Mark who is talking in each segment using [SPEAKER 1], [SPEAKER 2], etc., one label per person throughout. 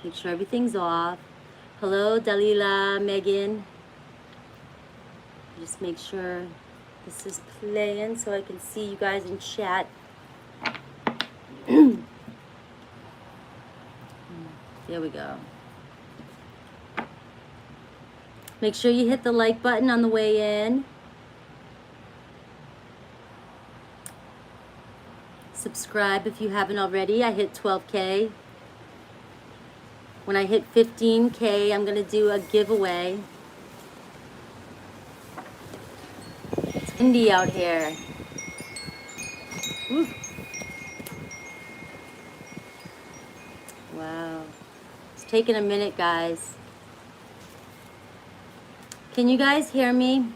[SPEAKER 1] Make sure everything's off. Hello, Dalila, Megan. Just make sure this is playing so I can see you guys in chat. There we go. Make sure you hit the like button on the way in. Subscribe if you haven't already. I hit 12K. When I hit 15K, I'm going to do a giveaway. It's windy out here. Woo. Wow. It's taking a minute, guys. Can you guys hear me?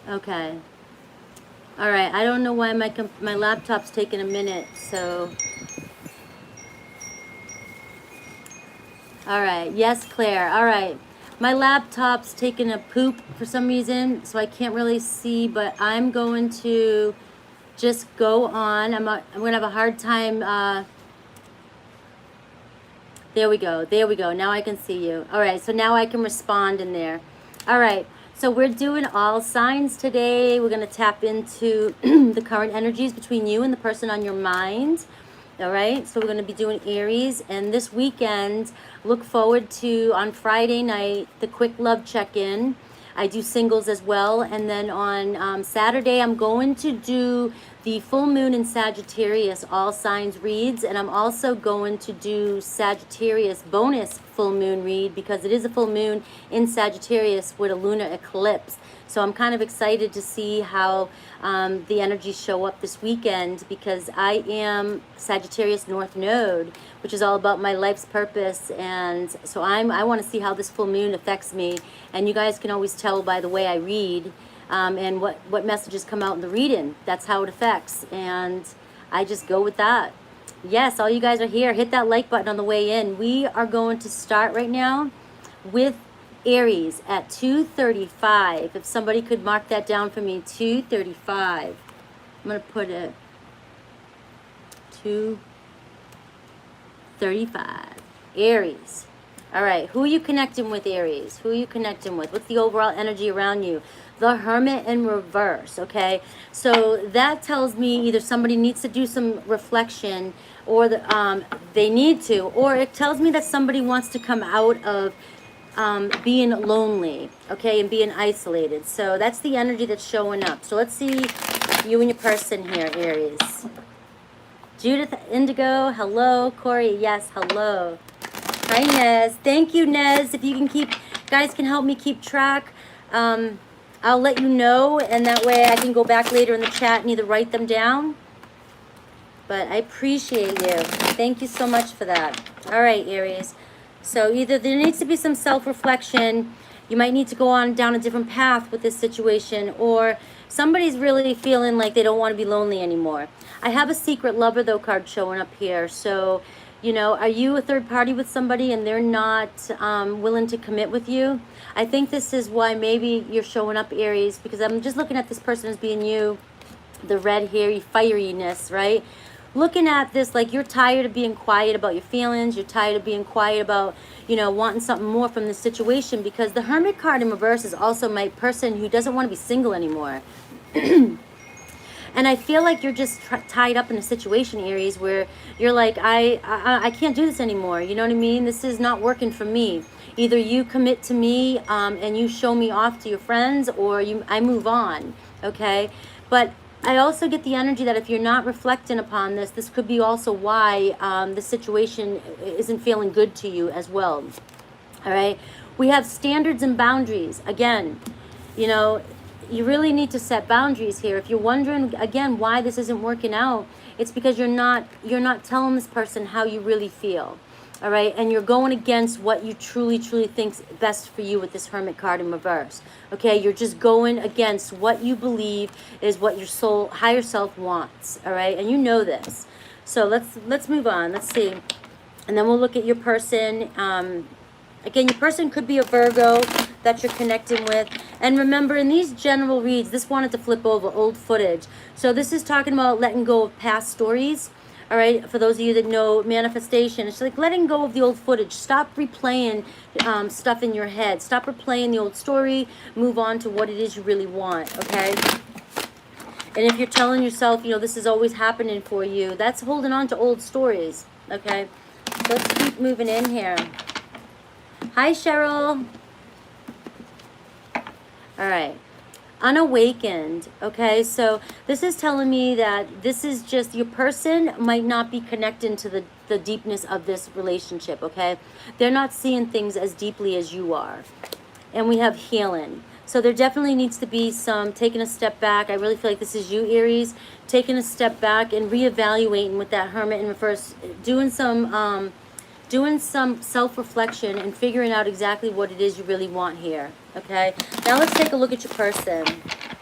[SPEAKER 1] Okay. All right. I don't know why my laptop's taking a minute, so. All right. Yes, Claire. All right. My laptop's taking a poop for some reason, so I can't really see, but I'm going to just go on. I'm going to have a hard time. There we go. There we go. Now I can see you. All right. So now I can respond in there. All right. So we're doing all signs today. We're going to tap into the current energies between you and the person on your mind. All right. So we're going to be doing Aries. And this weekend, look forward to, on Friday night, the quick love check-in. I do singles as well. And then on Saturday, I'm going to do the full moon in Sagittarius, all signs reads. And I'm also going to do Sagittarius bonus full moon read because it is a full moon in Sagittarius with a lunar eclipse. So I'm kind of excited to see how the energies show up this weekend because I am Sagittarius North Node, which is all about my life's purpose. And so I want to see how this full moon affects me. And you guys can always tell by the way I read and what messages come out in the reading. That's how it affects. And I just go with that. Yes, all you guys are here. Hit that like button on the way in. We are going to start right now with Aries at 2:35. If somebody could mark that down for me, 2:35. I'm going to put it 2:35. Aries. All right, who are you connecting with, Aries? Who are you connecting with? What's the overall energy around you? The Hermit in reverse, okay? So that tells me either somebody needs to do some reflection or they need to, or it tells me that somebody wants to come out of being lonely, okay, and being isolated. So that's the energy that's showing up. So let's see you and your person here, Aries. Judith Indigo, hello. Corey, yes, hello. Hi, Nez. Thank you, Nez. If you can guys can help me keep track. I'll let you know, and that way I can go back later in the chat and either write them down. But I appreciate you. Thank you so much for that. All right, Aries. So either there needs to be some self-reflection, you might need to go on down a different path with this situation, or somebody's really feeling like they don't want to be lonely anymore. I have a secret lover, though, card showing up here. So, you know, are you a third party with somebody and they're not willing to commit with you? I think this is why maybe you're showing up, Aries, because I'm just looking at this person as being you, the red hairy fieriness, right? Looking at this like you're tired of being quiet about your feelings. You're tired of being quiet about, you know, wanting something more from the situation, because the Hermit card in reverse is also my person who doesn't want to be single anymore. And I feel like you're just tied up in a situation, Aries, where you're like, I can't do this anymore. You know what I mean? This is not working for me. Either you commit to me and you show me off to your friends, or I move on, okay? But I also get the energy that if you're not reflecting upon this, this could be also why the situation isn't feeling good to you as well, all right? We have standards and boundaries. Again, you know, you really need to set boundaries here. If you're wondering, again, why this isn't working out, it's because you're not telling this person how you really feel, all right? And you're going against what you truly think's best for you with this Hermit card in reverse, okay? You're just going against what you believe is what your soul, higher self wants, all right? And you know this. So let's move on. Let's see. And then we'll look at your person. Again, your person could be a Virgo. that you're connecting with. And remember, in these general reads, this wanted to flip over old footage. So this is talking about letting go of past stories. All right, for those of you that know manifestation, it's like letting go of the old footage. Stop replaying stuff in your head. Stop replaying the old story. Move on to what it is you really want, okay? And if you're telling yourself, you know, this is always happening for you, that's holding on to old stories, okay? So let's keep moving in here. Hi, Cheryl. All right. Unawakened, okay? So this is telling me that this is just, your person might not be connecting to the deepness of this relationship, okay? They're not seeing things as deeply as you are. And we have healing. So there definitely needs to be some taking a step back. I really feel like this is you, Aries, taking a step back and reevaluating with that Hermit in reverse, doing some self-reflection and figuring out exactly what it is you really want here, okay? Now let's take a look at your person.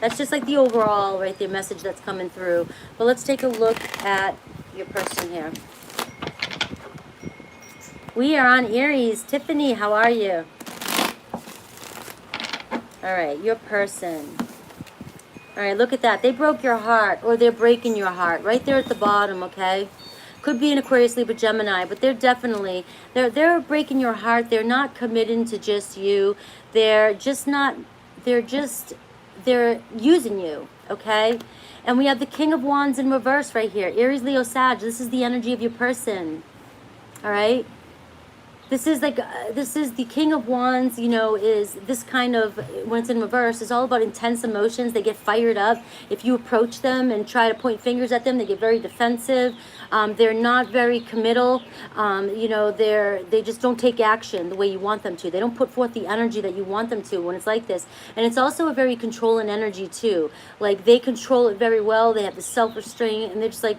[SPEAKER 1] That's just like the overall, right, the message that's coming through. But let's take a look at your person here. We are on Aries. Tiffany, how are you? All right, your person. All right, look at that. They broke your heart, or they're breaking your heart right there at the bottom, okay? Could be an Aquarius, Libra, Gemini, but they're definitely, they're breaking your heart. They're not committing to just you. They're using you, okay? And we have the King of Wands in reverse right here. Aries, Leo, Sag. This is the energy of your person, all right? This is like, this is the King of Wands, you know, is this kind of, when it's in reverse, is all about intense emotions. They get fired up. If you approach them and try to point fingers at them, they get very defensive. They're not very committal. You know, they just don't take action the way you want them to. They don't put forth the energy that you want them to when it's like this. And it's also a very controlling energy too. Like, they control it very well. They have the self-restraint, and they're just like,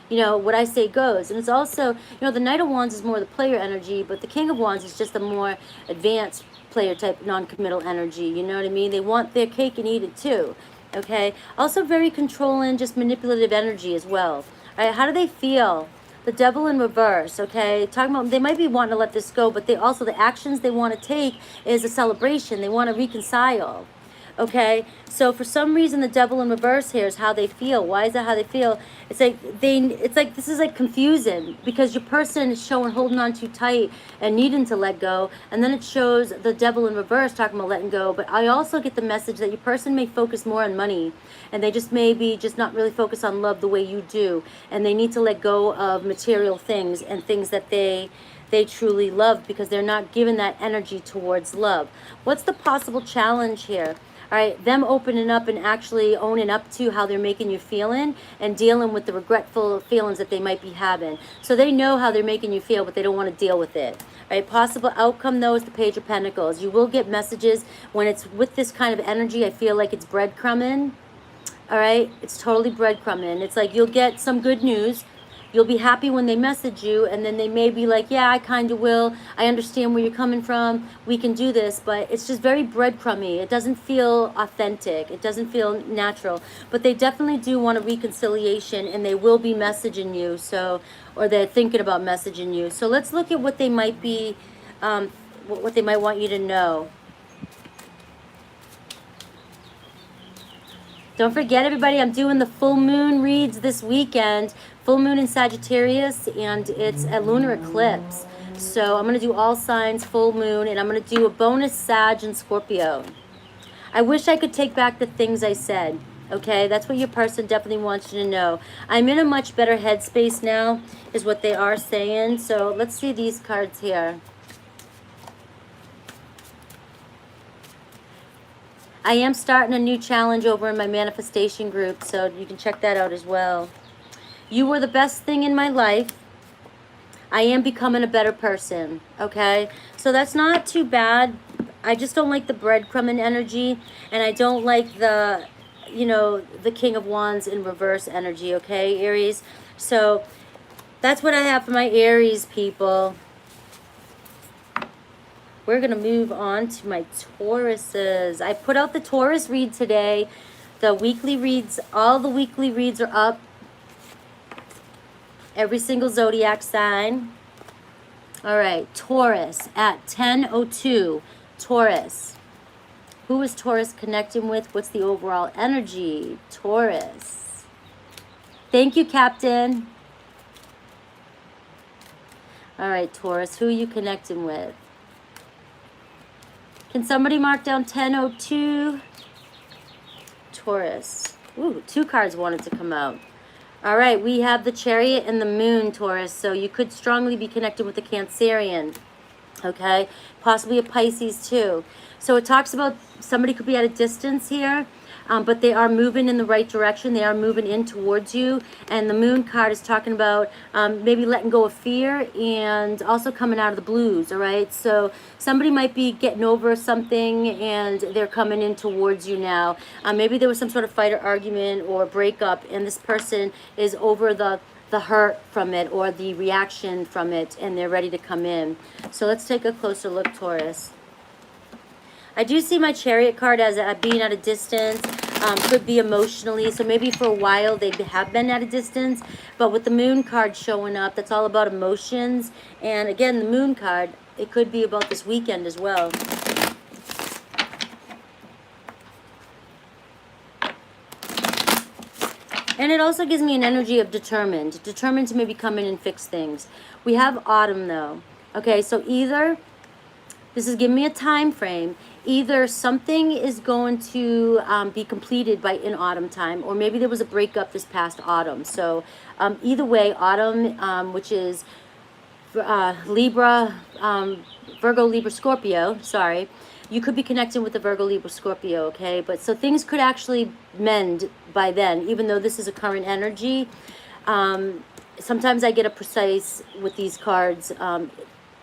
[SPEAKER 1] you know, what I say goes. And it's also, you know, the Knight of Wands is more the player energy, but the King of Wands is just a more advanced player type, non-committal energy. You know what I mean? They want their cake and eat it too, okay? Also very controlling, just manipulative energy as well. All right, how do they feel? The Devil in reverse, okay? Talking about, they might be wanting to let this go, but they also, the actions they want to take is a celebration. They want to reconcile. Okay, so for some reason the Devil in reverse here is how they feel. Why is that how they feel? It's like this is like confusing, because your person is showing holding on too tight and needing to let go, and then it shows the Devil in reverse talking about letting go. But I also get the message that your person may focus more on money, and they just maybe just not really focus on love the way you do, and they need to let go of material things and things that they truly love, because they're not giving that energy towards love. What's the possible challenge here? All right, them opening up and actually owning up to how they're making you feeling and dealing with the regretful feelings that they might be having. So they know how they're making you feel, but they don't want to deal with it. All right, possible outcome, though, is the Page of Pentacles. You will get messages when it's with this kind of energy. I feel like it's breadcrumbing. All right, it's totally breadcrumbing. It's like you'll get some good news. You'll be happy when they message you, and then they may be like, yeah, I kind of will. I understand where you're coming from. We can do this. But it's just very breadcrumby. It doesn't feel authentic. It doesn't feel natural. But they definitely do want a reconciliation, and they will be messaging you. So, or they're thinking about messaging you. So let's look at what they might be, what they might want you to know. Don't forget, everybody, I'm doing the full moon reads this weekend. Full moon in Sagittarius, and it's a lunar eclipse. So I'm going to do all signs, full moon, and I'm going to do a bonus Sag and Scorpio. I wish I could take back the things I said, okay? That's what your person definitely wants you to know. I'm in a much better headspace now, is what they are saying. So let's see these cards here. I am starting a new challenge over in my manifestation group, so you can check that out as well. You were the best thing in my life. I am becoming a better person, okay? So that's not too bad. I just don't like the breadcrumbing energy, and I don't like the, you know, the King of Wands in reverse energy, okay, Aries? So that's what I have for my Aries people. We're going to move on to my Tauruses. I put out the Taurus read today. The weekly reads, all the weekly reads are up. Every single zodiac sign. All right, Taurus at 10:02. Taurus. Who is Taurus connecting with? What's the overall energy? Taurus. Thank you, Captain. All right, Taurus, who are you connecting with? Can somebody mark down 1002? Taurus. Ooh, 2 cards wanted to come out. All right, we have the Chariot and the Moon, Taurus. So you could strongly be connected with the Cancerian, okay? Possibly a Pisces too. So it talks about somebody could be at a distance here, but they are moving in the right direction. They are moving in towards you. And the Moon card is talking about maybe letting go of fear and also coming out of the blues, all right? So somebody might be getting over something and they're coming in towards you now. Maybe there was some sort of fight or argument or breakup, and this person is over the hurt from it or the reaction from it, and they're ready to come in. So let's take a closer look, Taurus. I do see my Chariot card as being at a distance, could be emotionally. So maybe for a while they have been at a distance, but with the Moon card showing up, that's all about emotions. And again, the Moon card, it could be about this weekend as well. And it also gives me an energy of determined to maybe come in and fix things. We have autumn though. Okay, so either, this is giving me a time frame, either something is going to be completed by in autumn time, or maybe there was a breakup this past autumn. So either way, autumn, which is Libra, Virgo, Libra, Scorpio, sorry. You could be connecting with the Virgo, Libra, Scorpio, okay? But so things could actually mend by then, even though this is a current energy. Sometimes I get a precise, with these cards,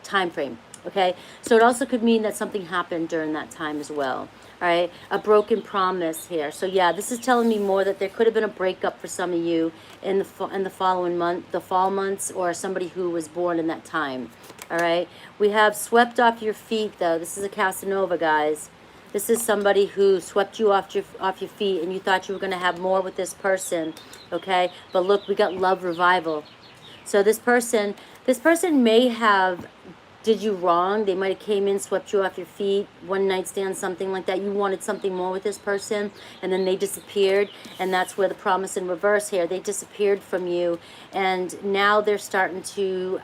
[SPEAKER 1] time frame, okay? So it also could mean that something happened during that time as well, all right? A broken promise here. So yeah, this is telling me more that there could have been a breakup for some of you in the following month, the fall months, or somebody who was born in that time. All right, we have swept off your feet though. This is a Casanova, guys. This is somebody who swept you off your feet, and you thought you were going to have more with this person, okay? But look, we got love revival. So this person may have did you wrong. They might have came in, swept you off your feet, one night stand, something like that. You wanted something more with this person, and then they disappeared, and that's where the promise in reverse here. They disappeared from you, and now they're starting to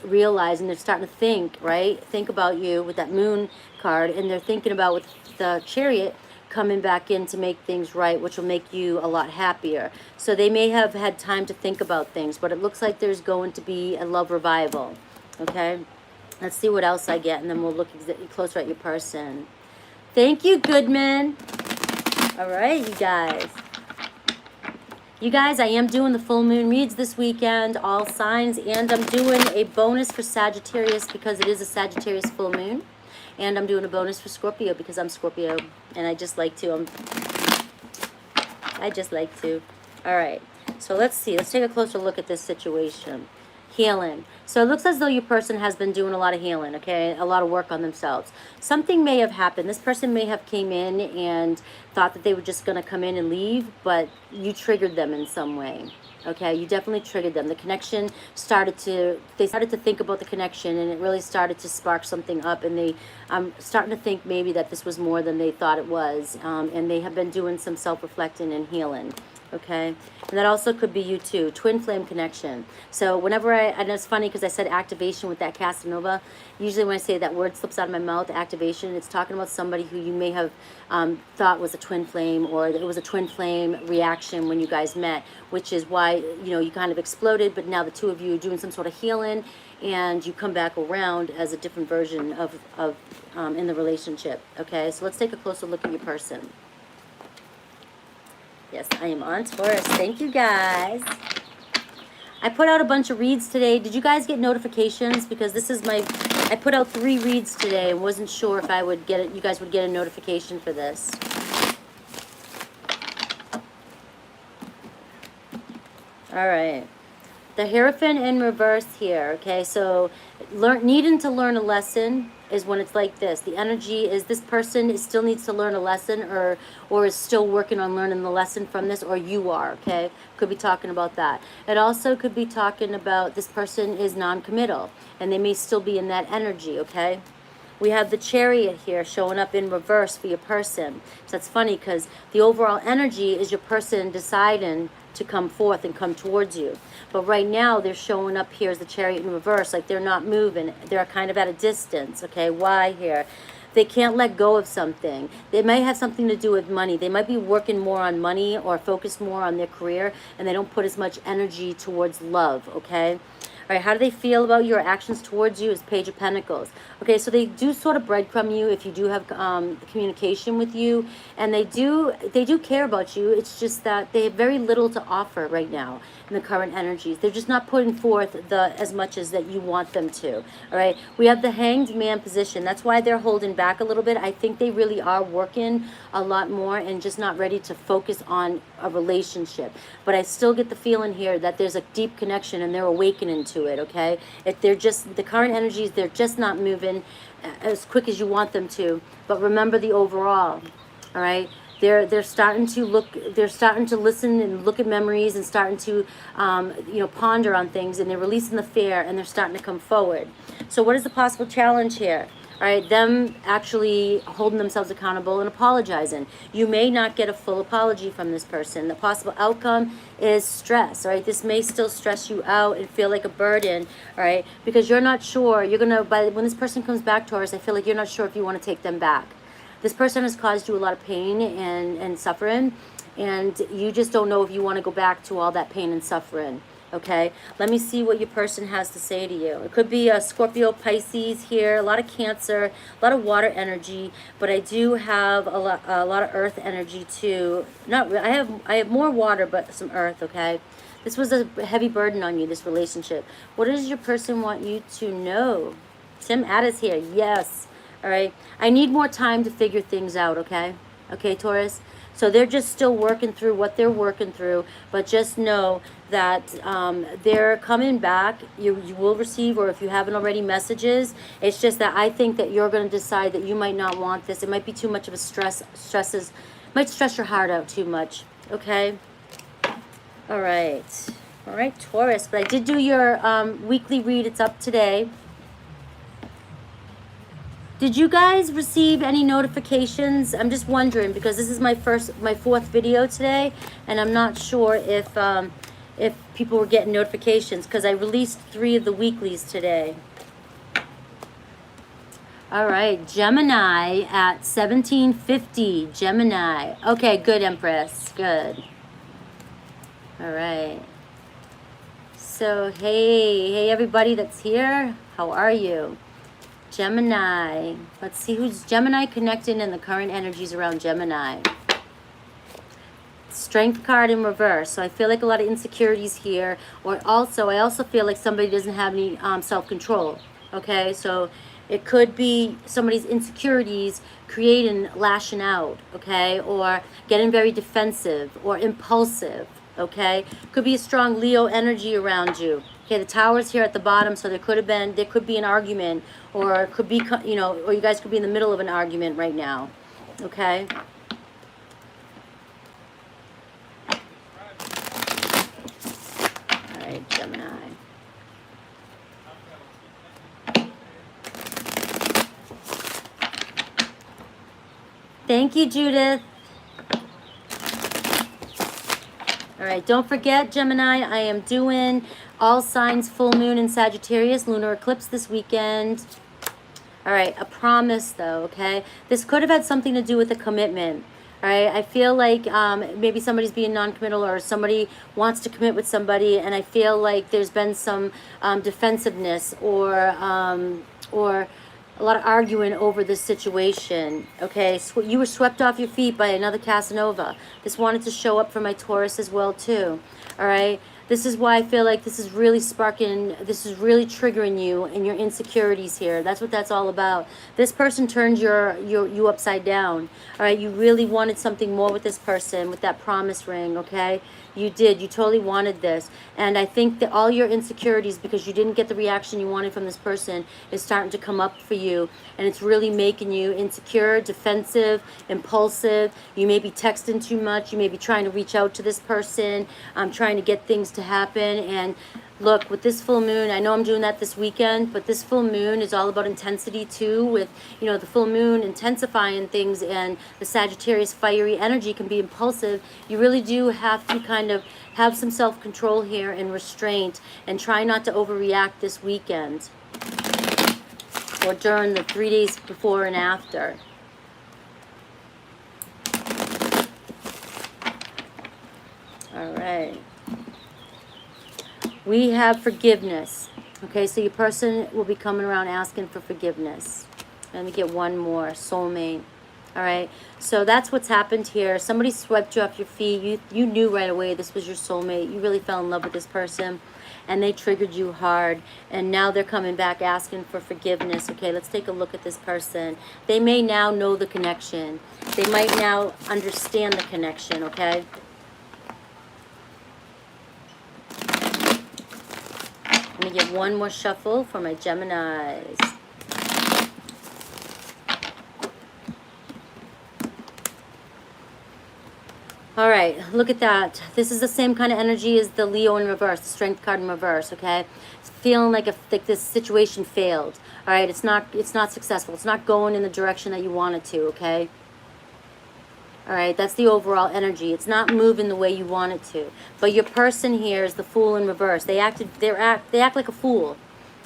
[SPEAKER 1] realize, and they're starting to think, right? Think about you with that Moon card, and they're thinking about with the Chariot coming back in to make things right, which will make you a lot happier. So they may have had time to think about things, but it looks like there's going to be a love revival, okay? Let's see what else I get, and then we'll look closer at your person. Thank you, Goodman. All right, you guys. You guys, I am doing the full moon reads this weekend, all signs, and I'm doing a bonus for Sagittarius because it is a Sagittarius full moon. And I'm doing a bonus for Scorpio because I'm Scorpio, and I just like to. I just like to. All right, so let's see. Let's take a closer look at this situation. Healing. So it looks as though your person has been doing a lot of healing, okay? A lot of work on themselves. Something may have happened. This person may have came in and thought that they were just going to come in and leave, but you triggered them in some way, okay? You definitely triggered them. The connection they started to think about the connection, and it really started to spark something up, and they starting to think maybe that this was more than they thought it was, and they have been doing some self-reflecting and healing. Okay, and that also could be you too, twin flame connection. So whenever and it's funny because I said activation with that Casanova, usually when I say that word slips out of my mouth, activation, it's talking about somebody who you may have thought was a twin flame, or it was a twin flame reaction when you guys met, which is why, you know, you kind of exploded, but now the two of you are doing some sort of healing, and you come back around as a different version of in the relationship. Okay, so let's take a closer look at your person. Yes, I am on Taurus. Thank you, guys. I put out a bunch of reads today. Did you guys get notifications? Because this is I put out 3 reads today and wasn't sure if I would get it. You guys would get a notification for this. All right. The Hierophant in reverse here. Okay, so needing to learn a lesson is when it's like this. The energy is this person still needs to learn a lesson, or is still working on learning the lesson from this, or you are, okay? Could be talking about that. It also could be talking about this person is non-committal, and they may still be in that energy, okay? We have the Chariot here showing up in reverse for your person. So that's funny because the overall energy is your person deciding to come forth and come towards you. But right now they're showing up here as the Chariot in reverse, like they're not moving. They're kind of at a distance, okay? Why here? They can't let go of something. They might have something to do with money. They might be working more on money or focus more on their career, and they don't put as much energy towards love, okay? All right, how do they feel about your actions towards you is Page of Pentacles. Okay, so they do sort of breadcrumb you if you do have communication with you, and they do care about you. It's just that they have very little to offer right now in the current energies. They're just not putting forth as much as that you want them to. All right, we have the Hanged Man position. That's why they're holding back a little bit. I think they really are working a lot more and just not ready to focus on a relationship. But I still get the feeling here that there's a deep connection and they're awakening to it, okay? If they're just, the current energies, they're just not moving as quick as you want them to. But remember the overall, all right? They're starting to listen and look at memories and starting to, you know, ponder on things, and they're releasing the fear and they're starting to come forward. So what is the possible challenge here? All right, them actually holding themselves accountable and apologizing. You may not get a full apology from this person. The possible outcome is stress, all right? This may still stress you out and feel like a burden, all right? Because you're not sure, when this person comes back, Taurus, I feel like you're not sure if you want to take them back. This person has caused you a lot of pain and suffering, and you just don't know if you want to go back to all that pain and suffering. Okay, let me see what your person has to say to you. It could be a Scorpio, Pisces here, a lot of Cancer, a lot of water energy, but I do have a lot of earth energy too. I have more water, but some earth. Okay, this was a heavy burden on you, this relationship. What does your person want you to know? Tim Addis here. Yes. All right. I need more time to figure things out. Okay. Okay, Taurus. So they're just still working through what they're working through, but just know that they're coming back. You will receive, or if you haven't already, messages. It's just that I think that you're going to decide that you might not want this. It might be too much of a might stress your heart out too much. Okay. All right. All right, Taurus. But I did do your weekly read. It's up today. Did you guys receive any notifications? I'm just wondering because this is my fourth video today, and I'm not sure if people were getting notifications because I released 3 of the weeklies today. All right, Gemini at 1750. Gemini. Okay, good, Empress. Good. All right. So, hey everybody that's here. How are you? Gemini. Let's see who's Gemini connecting in the current energies around Gemini. Strength card in reverse. So I feel like a lot of insecurities here. Or also, I also feel like somebody doesn't have any self-control. Okay, so it could be somebody's insecurities creating lashing out. Okay, or getting very defensive or impulsive. Okay, could be a strong Leo energy around you. Okay, the Tower's here at the bottom, so there could be an argument, or it could be, you know, or you guys could be in the middle of an argument right now. Okay. All right, Gemini. Thank you, Judith. All right, don't forget, Gemini, I am doing all signs full moon in Sagittarius, lunar eclipse this weekend. All right, a promise though, okay? This could have had something to do with a commitment. All right, I feel like maybe somebody's being non-committal, or somebody wants to commit with somebody, and I feel like there's been some defensiveness or a lot of arguing over this situation, okay? So you were swept off your feet by another Casanova. This wanted to show up for my Taurus as well too, all right? This is why I feel like this is really this is really triggering you and your insecurities here. That's what that's all about. This person turned you upside down, all right? You really wanted something more with this person, with that promise ring, okay? You did. You totally wanted this. And I think that all your insecurities, because you didn't get the reaction you wanted from this person, is starting to come up for you. And it's really making you insecure, defensive, impulsive. You may be texting too much. You may be trying to reach out to this person, trying to get things to happen. And Look, with this full moon, I know I'm doing that this weekend, but this full moon is all about intensity too, with, you know, the full moon intensifying things, and the Sagittarius fiery energy can be impulsive. You really do have to kind of have some self-control here and restraint, and try not to overreact this weekend or during the 3 days before and after. All right. We have forgiveness. Okay, so your person will be coming around asking for forgiveness. Let me get one more. Soulmate. All right, so that's what's happened here. Somebody swept you off your feet. You knew right away this was your soulmate. You really fell in love with this person, and they triggered you hard, and now they're coming back asking for forgiveness. Okay, let's take a look at this person. They may now know the connection. They might now understand the connection, okay? Let me get one more shuffle for my Geminis. All right, look at that. This is the same kind of energy as the Leo in reverse, the Strength card in reverse, okay? It's feeling like this situation failed. All right, it's not successful. It's not going in the direction that you want it to, okay? All right, that's the overall energy. It's not moving the way you want it to. But your person here is the Fool in reverse. They act like a fool. All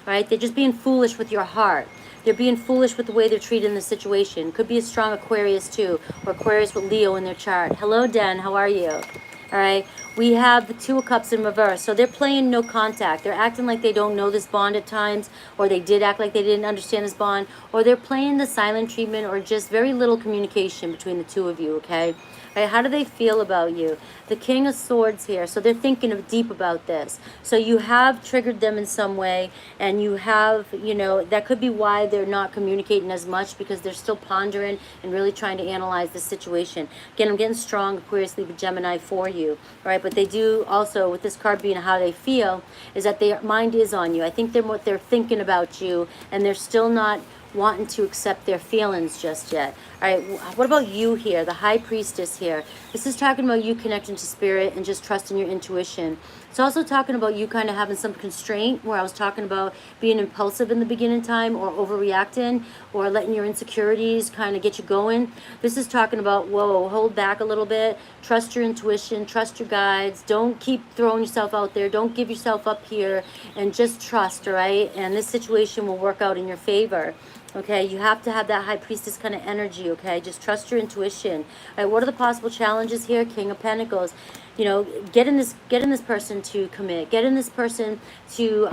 [SPEAKER 1] right, they're just being foolish with your heart. They're being foolish with the way they're treated in the situation. Could be a strong Aquarius too, or Aquarius with Leo in their chart. Hello, Den. How are you? All right. We have the Two of Cups in reverse. So they're playing no contact. They're acting like they don't know this bond at times, or they did act like they didn't understand this bond, or they're playing the silent treatment, or just very little communication between the two of you, okay? All right, how do they feel about you? The King of Swords here. So they're thinking deep about this. So you have triggered them in some way, and you have, you know, that could be why they're not communicating as much, because they're still pondering and really trying to analyze the situation. Again, I'm getting strong Aquarius, Libra, Gemini for you. All right, but they do also, with this card being how they feel, is that their mind is on you. I think they're thinking about you, and they're still not wanting to accept their feelings just yet. All right, what about you here, the High Priestess here? This is talking about you connecting to spirit and just trusting your intuition. It's also talking about you kind of having some constraint, where I was talking about being impulsive in the beginning time, or overreacting, or letting your insecurities kind of get you going. This is talking about, whoa, hold back a little bit, trust your intuition, trust your guides, don't keep throwing yourself out there, don't give yourself up here, and just trust, all right? And this situation will work out in your favor. Okay, you have to have that High Priestess kind of energy, okay? Just trust your intuition. All right, what are the possible challenges here? King of Pentacles. You know, getting this person to commit, getting this person to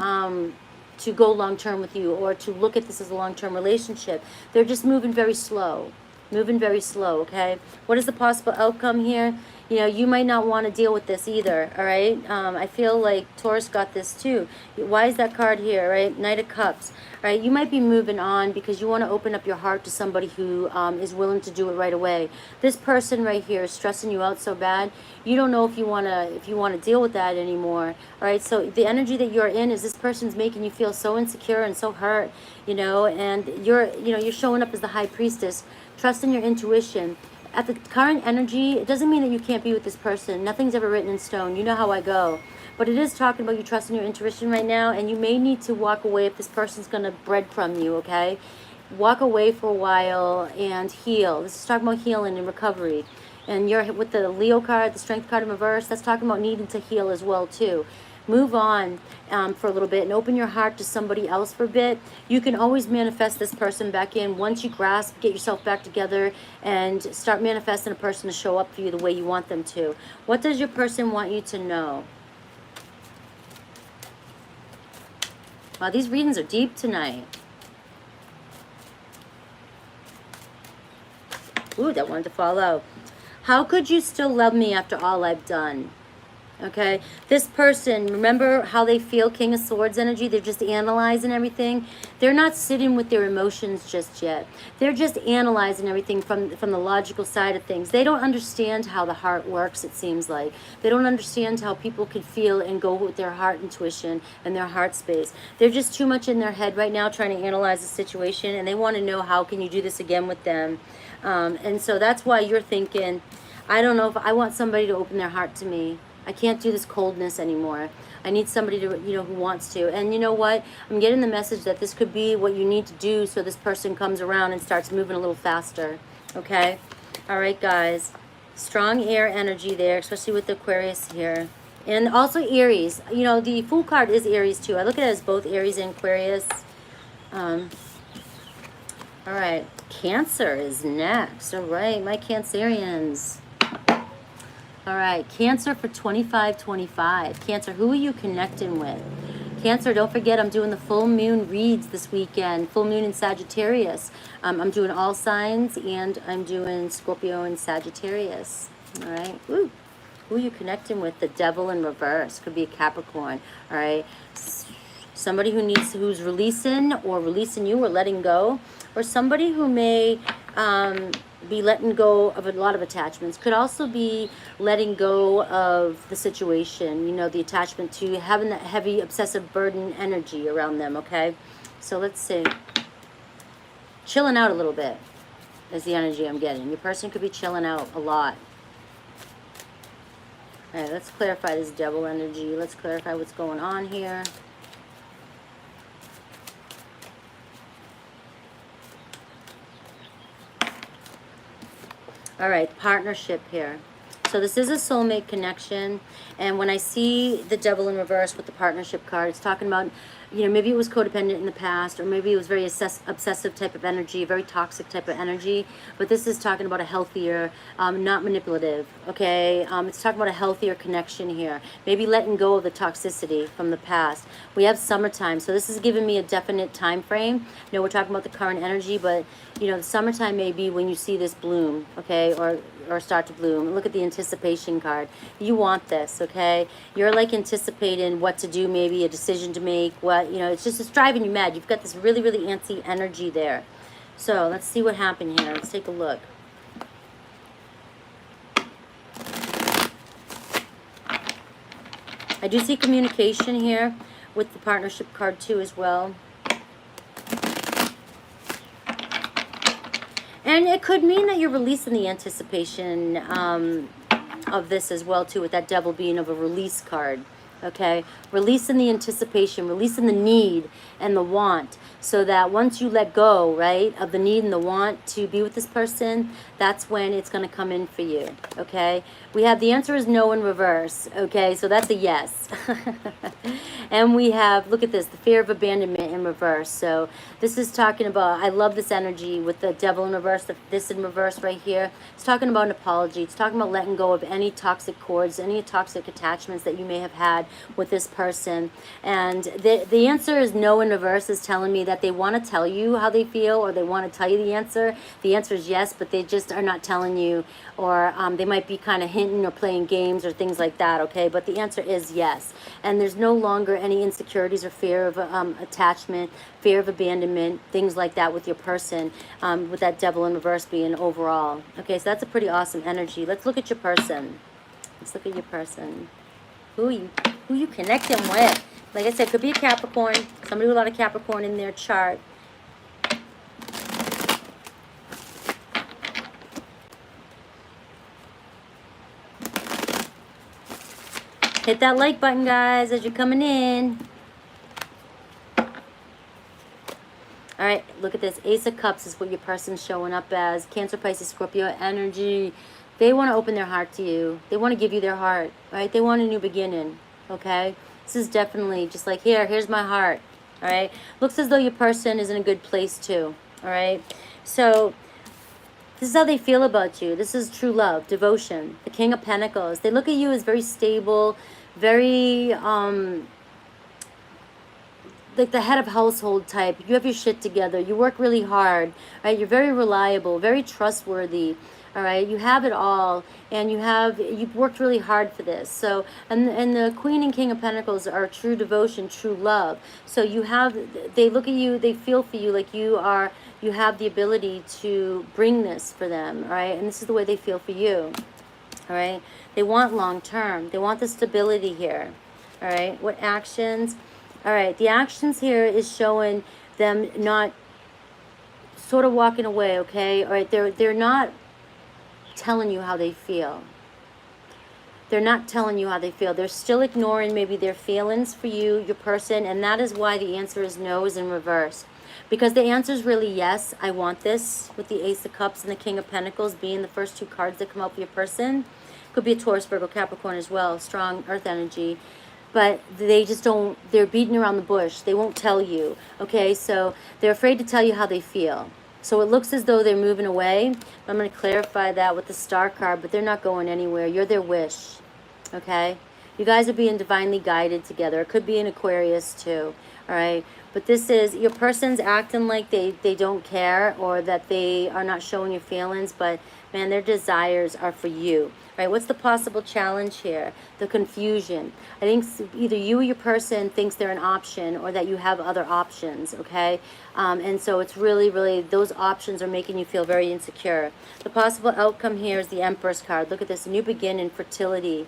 [SPEAKER 1] go long-term with you, or to look at this as a long-term relationship. They're just moving very slow. Okay? What is the possible outcome here? You know, you might not want to deal with this either, all right? I feel like Taurus got this too. Why is that card here, right? Knight of Cups, all right? You might be moving on because you want to open up your heart to somebody who is willing to do it right away. This person right here is stressing you out so bad. You don't know if you want to deal with that anymore, all right? So the energy that you're in is this person's making you feel so insecure and so hurt, you know, and you're showing up as the High Priestess, trusting your intuition. At the current energy, it doesn't mean that you can't be with this person. Nothing's ever written in stone. You know how I go. But it is talking about you trusting your intuition right now, and you may need to walk away if this person's going to breadcrumb you, okay? Walk away for a while and heal. This is talking about healing and recovery. And you're with the Leo card, the Strength card in reverse, that's talking about needing to heal as well, too. Move on for a little bit and open your heart to somebody else for a bit. You can always manifest this person back in once you grasp, get yourself back together, and start manifesting a person to show up for you the way you want them to. What does your person want you to know? Wow, these readings are deep tonight. Ooh, that wanted to fall out. How could you still love me after all I've done? Okay, this person, remember how they feel, King of Swords energy? They're just analyzing everything. They're not sitting with their emotions just yet. They're just analyzing everything from the logical side of things. They don't understand how the heart works, it seems like. They don't understand how people can feel and go with their heart intuition and their heart space. They're just too much in their head right now trying to analyze the situation, and they want to know, how can you do this again with them? And so that's why you're thinking, I don't know if I want somebody to open their heart to me. I can't do this coldness anymore. I need somebody to, you know, who wants to. And you know what? I'm getting the message that this could be what you need to do so this person comes around and starts moving a little faster. Okay? All right, guys. Strong air energy there, especially with the Aquarius here. And also Aries. You know, the Fool card is Aries too. I look at it as both Aries and Aquarius. All right. Cancer is next. All right, my Cancerians. All right, Cancer for 25-25. Cancer, who are you connecting with? Cancer, don't forget I'm doing the full moon reads this weekend. Full moon in Sagittarius. I'm doing all signs, and I'm doing Scorpio and Sagittarius. All right. Woo. Who are you connecting with? The Devil in reverse. Could be a Capricorn. All right. Somebody who's releasing you or letting go, or somebody who may be letting go of a lot of attachments. Could also be letting go of the situation, you know, the attachment to having that heavy obsessive burden energy around them. Okay, so let's see. Chilling out a little bit is the energy I'm getting. Your person could be chilling out a lot. All right, let's clarify this Devil energy. Let's clarify what's going on here. All right, partnership here. So this is a soulmate connection. And when I see the Devil in reverse with the partnership card, it's talking about, you know, maybe it was codependent in the past, or maybe it was very obsessive type of energy, very toxic type of energy. But this is talking about a healthier, not manipulative, okay? It's talking about a healthier connection here. Maybe letting go of the toxicity from the past. We have summertime, so this is giving me a definite time frame. You know, we're talking about the current energy, but, you know, the summertime may be when you see this bloom, okay, or start to bloom. Look at the anticipation card. You want this, okay? You're like anticipating what to do, maybe a decision to make, what, you know, it's driving you mad. You've got this really, really antsy energy there. So let's see what happened here. Let's take a look. I do see communication here with the partnership card too as well. And it could mean that you're releasing the anticipation of this as well, too, with that Devil being of a release card, okay? Releasing the anticipation, releasing the need and the want, so that once you let go, right, of the need and the want to be with this person, that's when it's going to come in for you, okay? We have the answer is no in reverse, okay? So that's a yes. And we have, look at this, the fear of abandonment in reverse. So this is talking about, I love this energy with the Devil in reverse, this in reverse right here. It's talking about an apology. It's talking about letting go of any toxic cords, any toxic attachments that you may have had with this person. And the answer is no in reverse is telling me that they want to tell you how they feel, or they want to tell you the answer. The answer is yes, but they just are not telling you, or they might be kind of hinting or playing games or things like that, okay? But the answer is yes. And there's no longer any insecurities or fear of attachment, fear of abandonment, things like that with your person, with that Devil in reverse being overall. Okay, so that's a pretty awesome energy. Let's look at your person. Let's look at your person. Who you connecting with? Like I said, could be a Capricorn, somebody with a lot of Capricorn in their chart. Hit that like button, guys, as you're coming in. All right, look at this. Ace of Cups is what your person's showing up as. Cancer, Pisces, Scorpio energy. They want to open their heart to you. They want to give you their heart, right? They want a new beginning, okay? This is definitely just like, here's my heart, all right? Looks as though your person is in a good place too, all right? So this is how they feel about you. This is true love, devotion. The King of Pentacles. They look at you as very stable, very, like the head of household type. You have your shit together. You work really hard, right? You're very reliable, very trustworthy. All right, you have it all, and you've worked really hard for this. So, and the Queen and King of Pentacles are true devotion, true love. So they look at you, they feel for you like you have the ability to bring this for them, all right? And this is the way they feel for you, all right? They want long term. They want the stability here, all right? What actions? All right, the actions here is showing them not sort of walking away, okay? All right, they're not telling you how they feel. they're not telling you how they feel. They're still ignoring maybe their feelings for you, your person, and that is why the answer is no is in reverse. Because the answer is really yes, I want this, with the Ace of Cups and the King of Pentacles being the first two cards that come up for your person. Could be a Taurus, Virgo, Capricorn as well, strong earth energy. But they just don't, they're beating around the bush. They won't tell you, okay? So they're afraid to tell you how they feel. So it looks as though they're moving away. I'm going to clarify that with the Star card, but they're not going anywhere. You're their wish, okay? You guys are being divinely guided together. It could be an Aquarius too, all right? But this is, your person's acting like they don't care, or that they are not showing your feelings, but man, their desires are for you, right? What's the possible challenge here? The confusion. I think either you or your person thinks they're an option, or that you have other options, okay? And so it's really, really, those options are making you feel very insecure. The possible outcome here is the Empress card. Look at this, new beginning, fertility,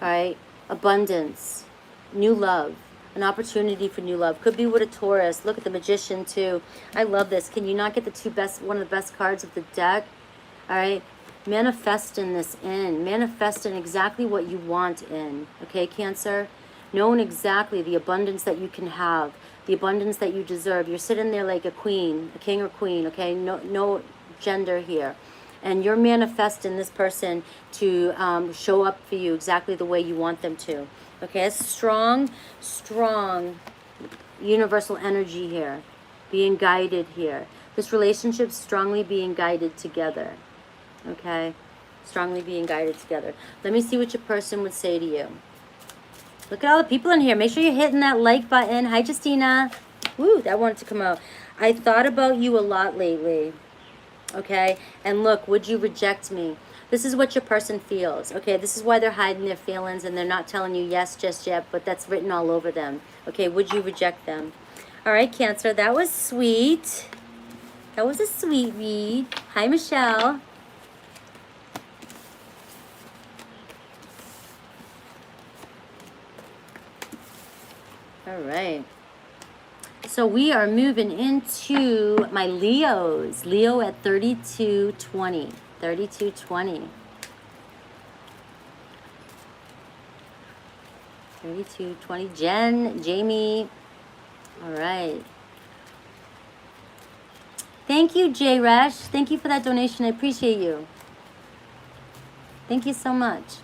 [SPEAKER 1] right? Abundance, new love. An opportunity for new love. Could be with a Taurus. Look at the Magician too. I love this. Can you not get the one of the best cards of the deck? All right. Manifesting this in. Manifesting exactly what you want in. Okay, Cancer? Knowing exactly the abundance that you can have. The abundance that you deserve. You're sitting there like a queen. A king or queen. Okay? No gender here. And you're manifesting this person to show up for you exactly the way you want them to. Okay, it's strong universal energy here, being guided here. This relationship's strongly being guided together, okay? Strongly being guided together. Let me see what your person would say to you. Look at all the people in here. Make sure you're hitting that like button. Hi, Justina. Woo, that wanted to come out. I thought about you a lot lately, okay? And look, would you reject me? This is what your person feels, okay? This is why they're hiding their feelings and they're not telling you yes just yet, but that's written all over them, okay? Would you reject them? All right, Cancer, that was sweet. That was a sweet read. Hi, Michelle. All right. So we are moving into my Leos. Leo at 3220. 3220. 3220. Jen, Jamie. All right. Thank you, J. Resh. Thank you for that donation. I appreciate you. Thank you so much.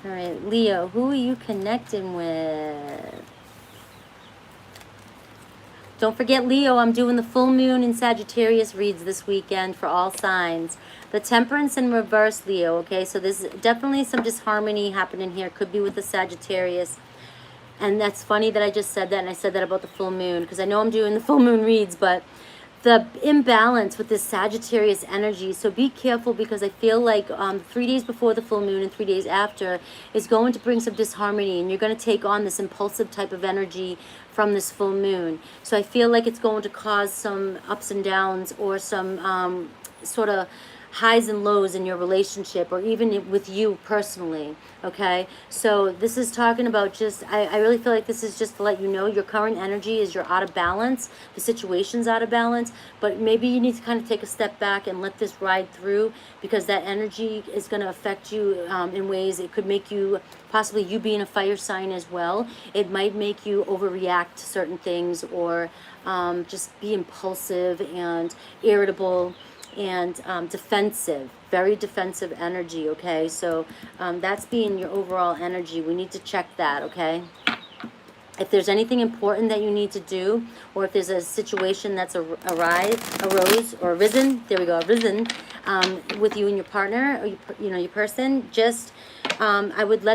[SPEAKER 1] All right, Leo, who are you connecting with? Don't forget, Leo, I'm doing the full moon in Sagittarius reads this weekend for all signs. The Temperance in reverse, Leo, okay? So there's definitely some disharmony happening here. Could be with the Sagittarius. And that's funny that I just said that, and I said that about the full moon, because I know I'm doing the full moon reads, but the imbalance with this Sagittarius energy. So be careful, because I feel like 3 days before the full moon and 3 days after is going to bring some disharmony, and you're going to take on this impulsive type of energy from this full moon. So I feel like it's going to cause some ups and downs, or some sort of highs and lows in your relationship, or even with you personally, okay? So this is talking about just, I really feel like this is just to let you know your current energy is you're out of balance, the situation's out of balance, but maybe you need to kind of take a step back and let this ride through, because that energy is going to affect you in ways. It could make you, possibly you being a fire sign as well, it might make you overreact to certain things, or just be impulsive and irritable, and defensive, very defensive energy, okay? So that's being your overall energy. We need to check that, okay? If there's anything important that you need to do, or if there's a situation that's arisen, there we go, arisen, with you and your partner, or your person, just I would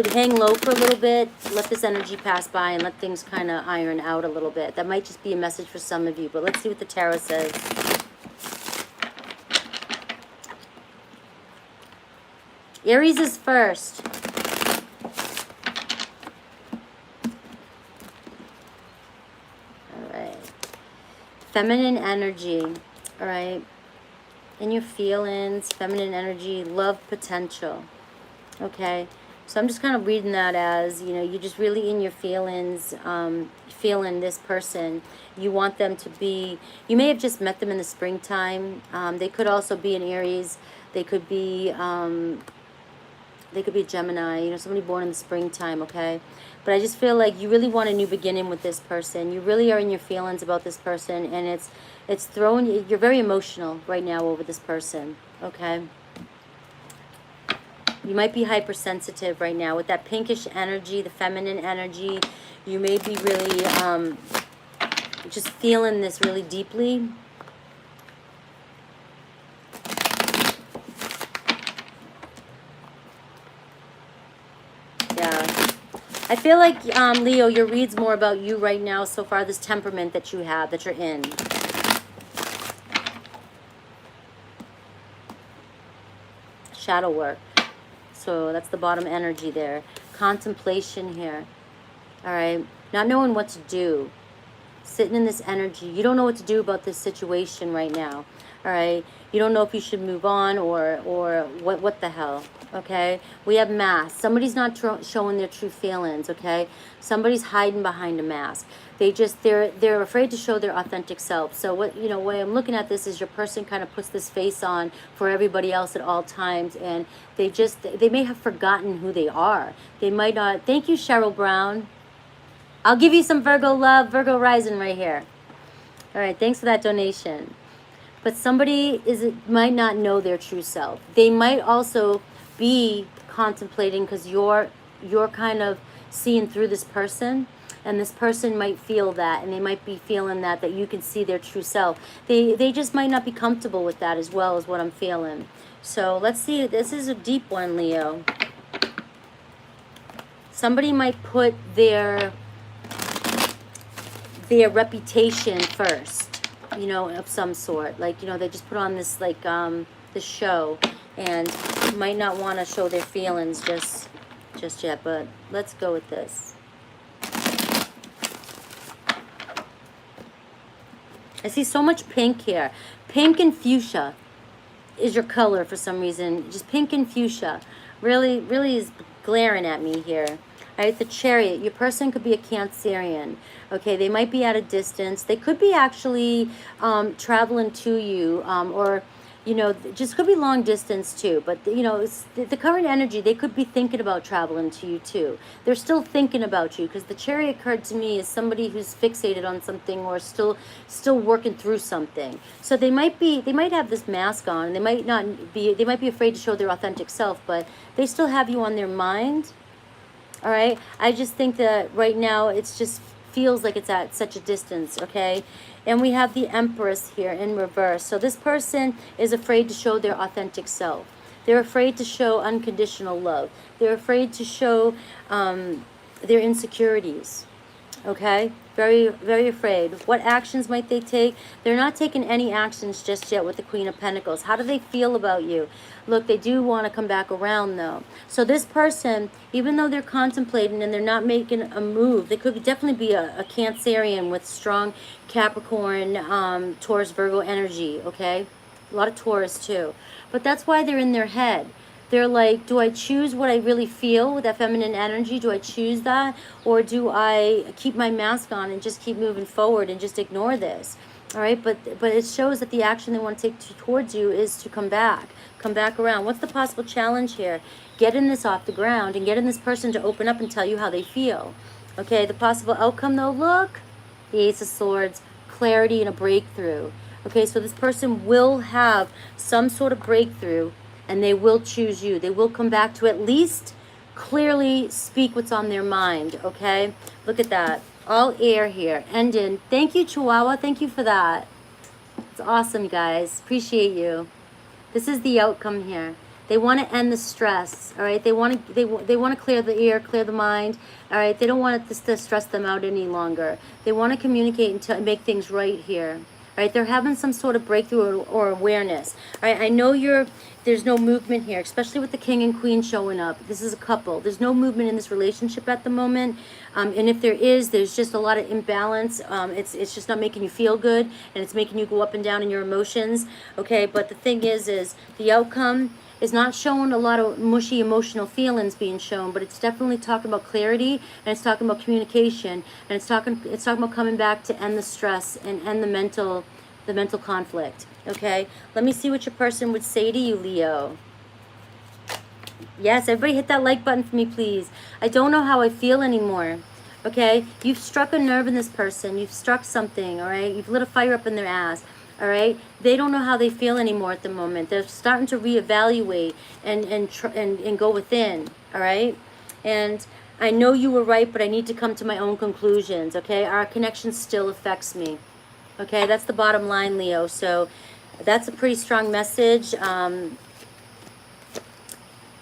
[SPEAKER 1] hang low for a little bit, let this energy pass by, and let things kind of iron out a little bit. That might just be a message for some of you, but let's see what the tarot says. Aries is first. All right. Feminine energy. All right. In your feelings, feminine energy, love potential. Okay. So I'm just kind of reading that as, you're just really in your feelings, feeling this person. You want them to be, you may have just met them in the springtime. They could also be an Aries. They could be They could be a Gemini, you know, somebody born in the springtime, okay? But I just feel like you really want a new beginning with this person. You really are in your feelings about this person, and it's throwing you. You're very emotional right now over this person, okay? You might be hypersensitive right now with that pinkish energy, the feminine energy. You may be really just feeling this really deeply. Yeah. I feel like, Leo, your read's more about you right now so far, this temperament that you have, that you're in. Shadow work. So that's the bottom energy there. Contemplation here. All right. Not knowing what to do. Sitting in this energy. You don't know what to do about this situation right now. All right. You don't know if you should move on or what the hell. Okay. We have masks. Somebody's not showing their true feelings. Okay. Somebody's hiding behind a mask. They're afraid to show their authentic self. So what, you know, way I'm looking at this is your person kind of puts this face on for everybody else at all times, and they may have forgotten who they are. They might not. Thank you, Cheryl Brown. I'll give you some Virgo love, Virgo rising right here. All right, thanks for that donation. But somebody might not know their true self. They might also be contemplating because you're kind of seeing through this person. And this person might feel that, and they might be feeling that you can see their true self. They just might not be comfortable with that as well as what I'm feeling. So let's see. This is a deep one, Leo. Somebody might put their reputation first, you know, of some sort. Like, you know, they just put on this, like, this show, and might not want to show their feelings just yet. But let's go with this. I see so much pink here. Pink and fuchsia is your color for some reason. Just pink and fuchsia really is glaring at me here. All right, the Chariot. Your person could be a Cancerian. Okay, they might be at a distance. They could be actually traveling to you, or, you know, just could be long distance too. But, you know, it's the current energy, they could be thinking about traveling to you too. They're still thinking about you, because the Chariot card to me is somebody who's fixated on something or still working through something. So they might have this mask on. They might be afraid to show their authentic self, but they still have you on their mind. All right, I just think that right now it's just feels like it's at such a distance, okay? And we have the Empress here in reverse. So this person is afraid to show their authentic self. They're afraid to show unconditional love. They're afraid to show their insecurities, okay? Very, very afraid. What actions might they take? They're not taking any actions just yet with the Queen of Pentacles. How do they feel about you? Look, they do want to come back around, though. So this person, even though they're contemplating and they're not making a move, they could definitely be a Cancerian with strong Capricorn, Taurus, Virgo energy, okay? A lot of Taurus, too. But that's why they're in their head. They're like, do I choose what I really feel with that feminine energy? Do I choose that? Or do I keep my mask on and just keep moving forward and just ignore this? All right, but it shows that the action they want to take towards you is to come back around. What's the possible challenge here? Getting this off the ground and getting this person to open up and tell you how they feel. Okay, the possible outcome, though, look, the Ace of Swords, clarity and a breakthrough. Okay, so this person will have some sort of breakthrough, and they will choose you. They will come back to at least clearly speak what's on their mind, okay? Look at that. All air here. Ending. Thank you, Chihuahua. Thank you for that. It's awesome, guys. Appreciate you. This is the outcome here. They want to end the stress, all right? They want to clear the air, clear the mind, all right? They don't want this to stress them out any longer. They want to communicate and make things right here. Right, they're having some sort of breakthrough or awareness. All right, I know there's no movement here, especially with the King and Queen showing up. This is a couple. There's no movement in this relationship at the moment. And if there is, there's just a lot of imbalance. It's just not making you feel good, and it's making you go up and down in your emotions. Okay, but the thing is the outcome is not showing a lot of mushy emotional feelings being shown, but it's definitely talking about clarity, and it's talking about communication, and it's talking about coming back to end the stress and end the mental conflict. Okay, let me see what your person would say to you, Leo. Yes, everybody hit that like button for me, please. I don't know how I feel anymore. Okay? You've struck a nerve in this person. You've struck something, all right? You've lit a fire up in their ass, all right? They don't know how they feel anymore at the moment. They're starting to reevaluate and go within, all right? And I know you were right, but I need to come to my own conclusions, okay? Our connection still affects me. Okay, that's the bottom line, Leo. So that's a pretty strong message.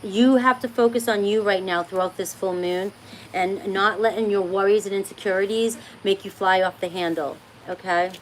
[SPEAKER 1] You have to focus on you right now throughout this full moon and not letting your worries and insecurities make you fly off the handle, okay?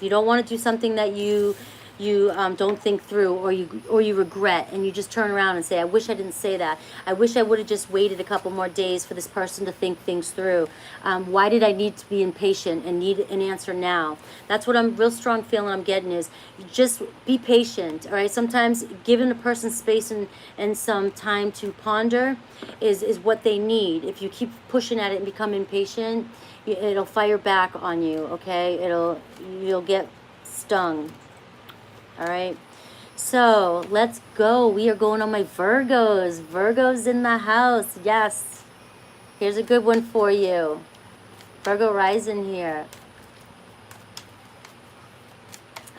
[SPEAKER 1] You don't want to do something that you don't think through, or you regret, and you just turn around and say, I wish I didn't say that. I wish I would have just waited a couple more days for this person to think things through. Why did I need to be impatient and need an answer now? That's what I'm real strong feeling I'm getting is just be patient, all right? Sometimes giving a person space and some time to ponder is what they need. If you keep pushing at it and become impatient, it'll fire back on you, okay? You'll get stung. All right, so let's go. We are going on my Virgos. Virgos in the house. Yes. Here's a good one for you. Virgo rising here.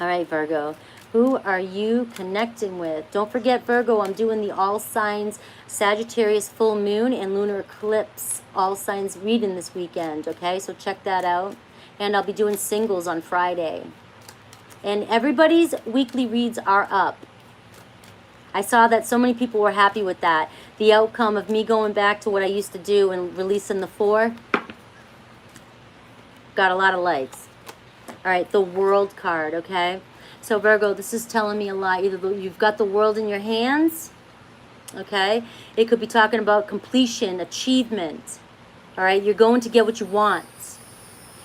[SPEAKER 1] All right, Virgo. Who are you connecting with? Don't forget, Virgo, I'm doing the all signs Sagittarius full moon and lunar eclipse all signs reading this weekend, okay? So check that out. And I'll be doing singles on Friday. And everybody's weekly reads are up. I saw that so many people were happy with that. The outcome of me going back to what I used to do and releasing the 4 got a lot of likes. All right, the World card, okay? So Virgo, this is telling me a lot. Either you've got the world in your hands, okay? It could be talking about completion, achievement. All right, you're going to get what you want.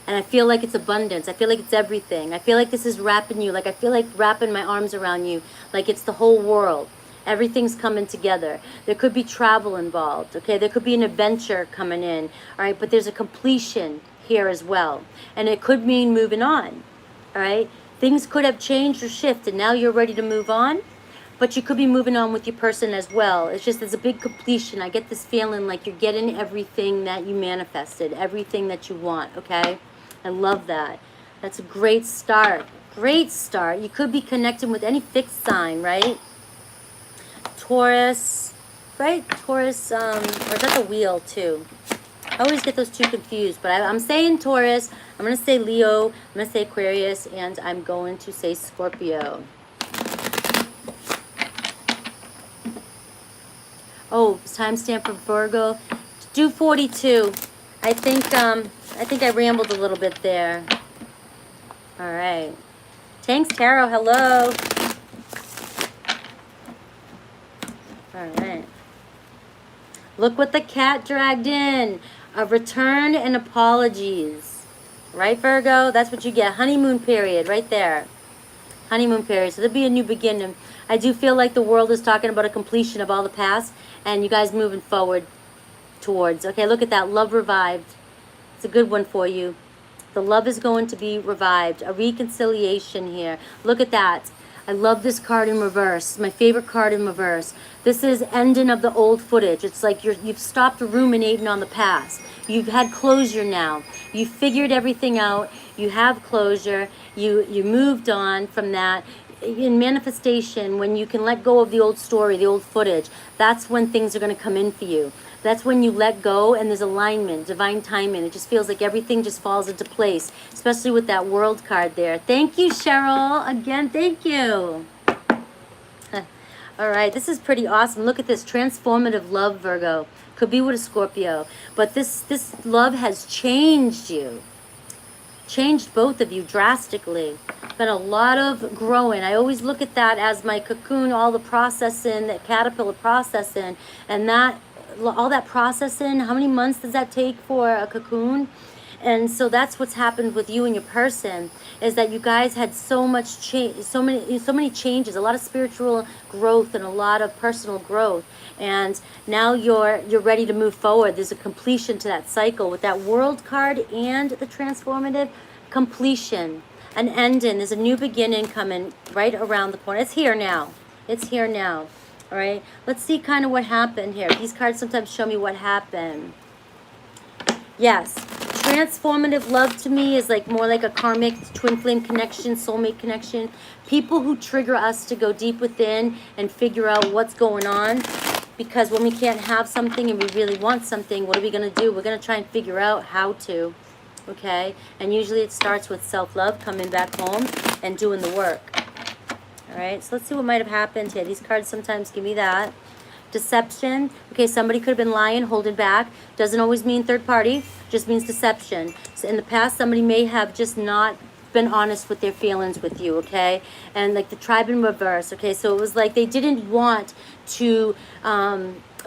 [SPEAKER 1] And I feel like it's abundance. I feel like it's everything. I feel like this is wrapping you. Like I feel like wrapping my arms around you. Like it's the whole world. Everything's coming together. There could be travel involved. Okay, there could be an adventure coming in. All right, but there's a completion here as well. And it could mean moving on. All right, things could have changed or shifted. Now you're ready to move on. But you could be moving on with your person as well. It's just there's a big completion. I get this feeling like you're getting everything that you manifested. Everything that you want, okay? I love that. That's a great start. Great start. You could be connecting with any fixed sign, right? Taurus, right? Taurus, or is that the wheel too? I always get those two confused, but I'm saying Taurus. I'm going to say Leo. I'm going to say Aquarius, and I'm going to say Scorpio. Oh, timestamp for Virgo. Do 42. I think I rambled a little bit there. All right. Thanks, Tarot. Hello. All right. Look what the cat dragged in. A return and apologies. Right, Virgo? That's what you get. Honeymoon period right there. Honeymoon period. So there'll be a new beginning. I do feel like the world is talking about a completion of all the past and you guys moving forward towards. Okay, look at that. Love revived. It's a good one for you. The love is going to be revived. A reconciliation here. Look at that. I love this card in reverse. My favorite card in reverse. This is ending of the old footage. It's like you've stopped ruminating on the past. You've had closure now. You figured everything out. You have closure. You moved on from that. In manifestation, when you can let go of the old story, the old footage, that's when things are going to come in for you. That's when you let go and there's alignment, divine timing. It just feels like everything just falls into place, especially with that World card there. Thank you, Cheryl. Again, thank you. All right, this is pretty awesome. Look at this transformative love, Virgo. Could be with a Scorpio. But this love has changed you. Changed both of you drastically. Been a lot of growing. I always look at that as my cocoon, all the processing, that caterpillar processing, and that all that processing, how many months does that take for a cocoon? And so that's what's happened with you and your person, is that you guys had so much change, so many changes, a lot of spiritual growth and a lot of personal growth. And now you're ready to move forward. There's a completion to that cycle with that World card and the transformative completion, an ending. There's a new beginning coming right around the corner. It's here now. It's here now. All right, let's see kind of what happened here. These cards sometimes show me what happened. Yes, transformative love to me is like more like a karmic twin flame connection, soulmate connection. People who trigger us to go deep within and figure out what's going on. Because when we can't have something and we really want something, what are we going to do? We're going to try and figure out how to. Okay? And usually it starts with self-love, coming back home and doing the work. All right, so let's see what might have happened here. These cards sometimes give me that. Deception. Okay, somebody could have been lying, holding back. Doesn't always mean third party, just means deception. So in the past, somebody may have just not been honest with their feelings with you, okay? And like the tribe in reverse, okay? So it was like they didn't want to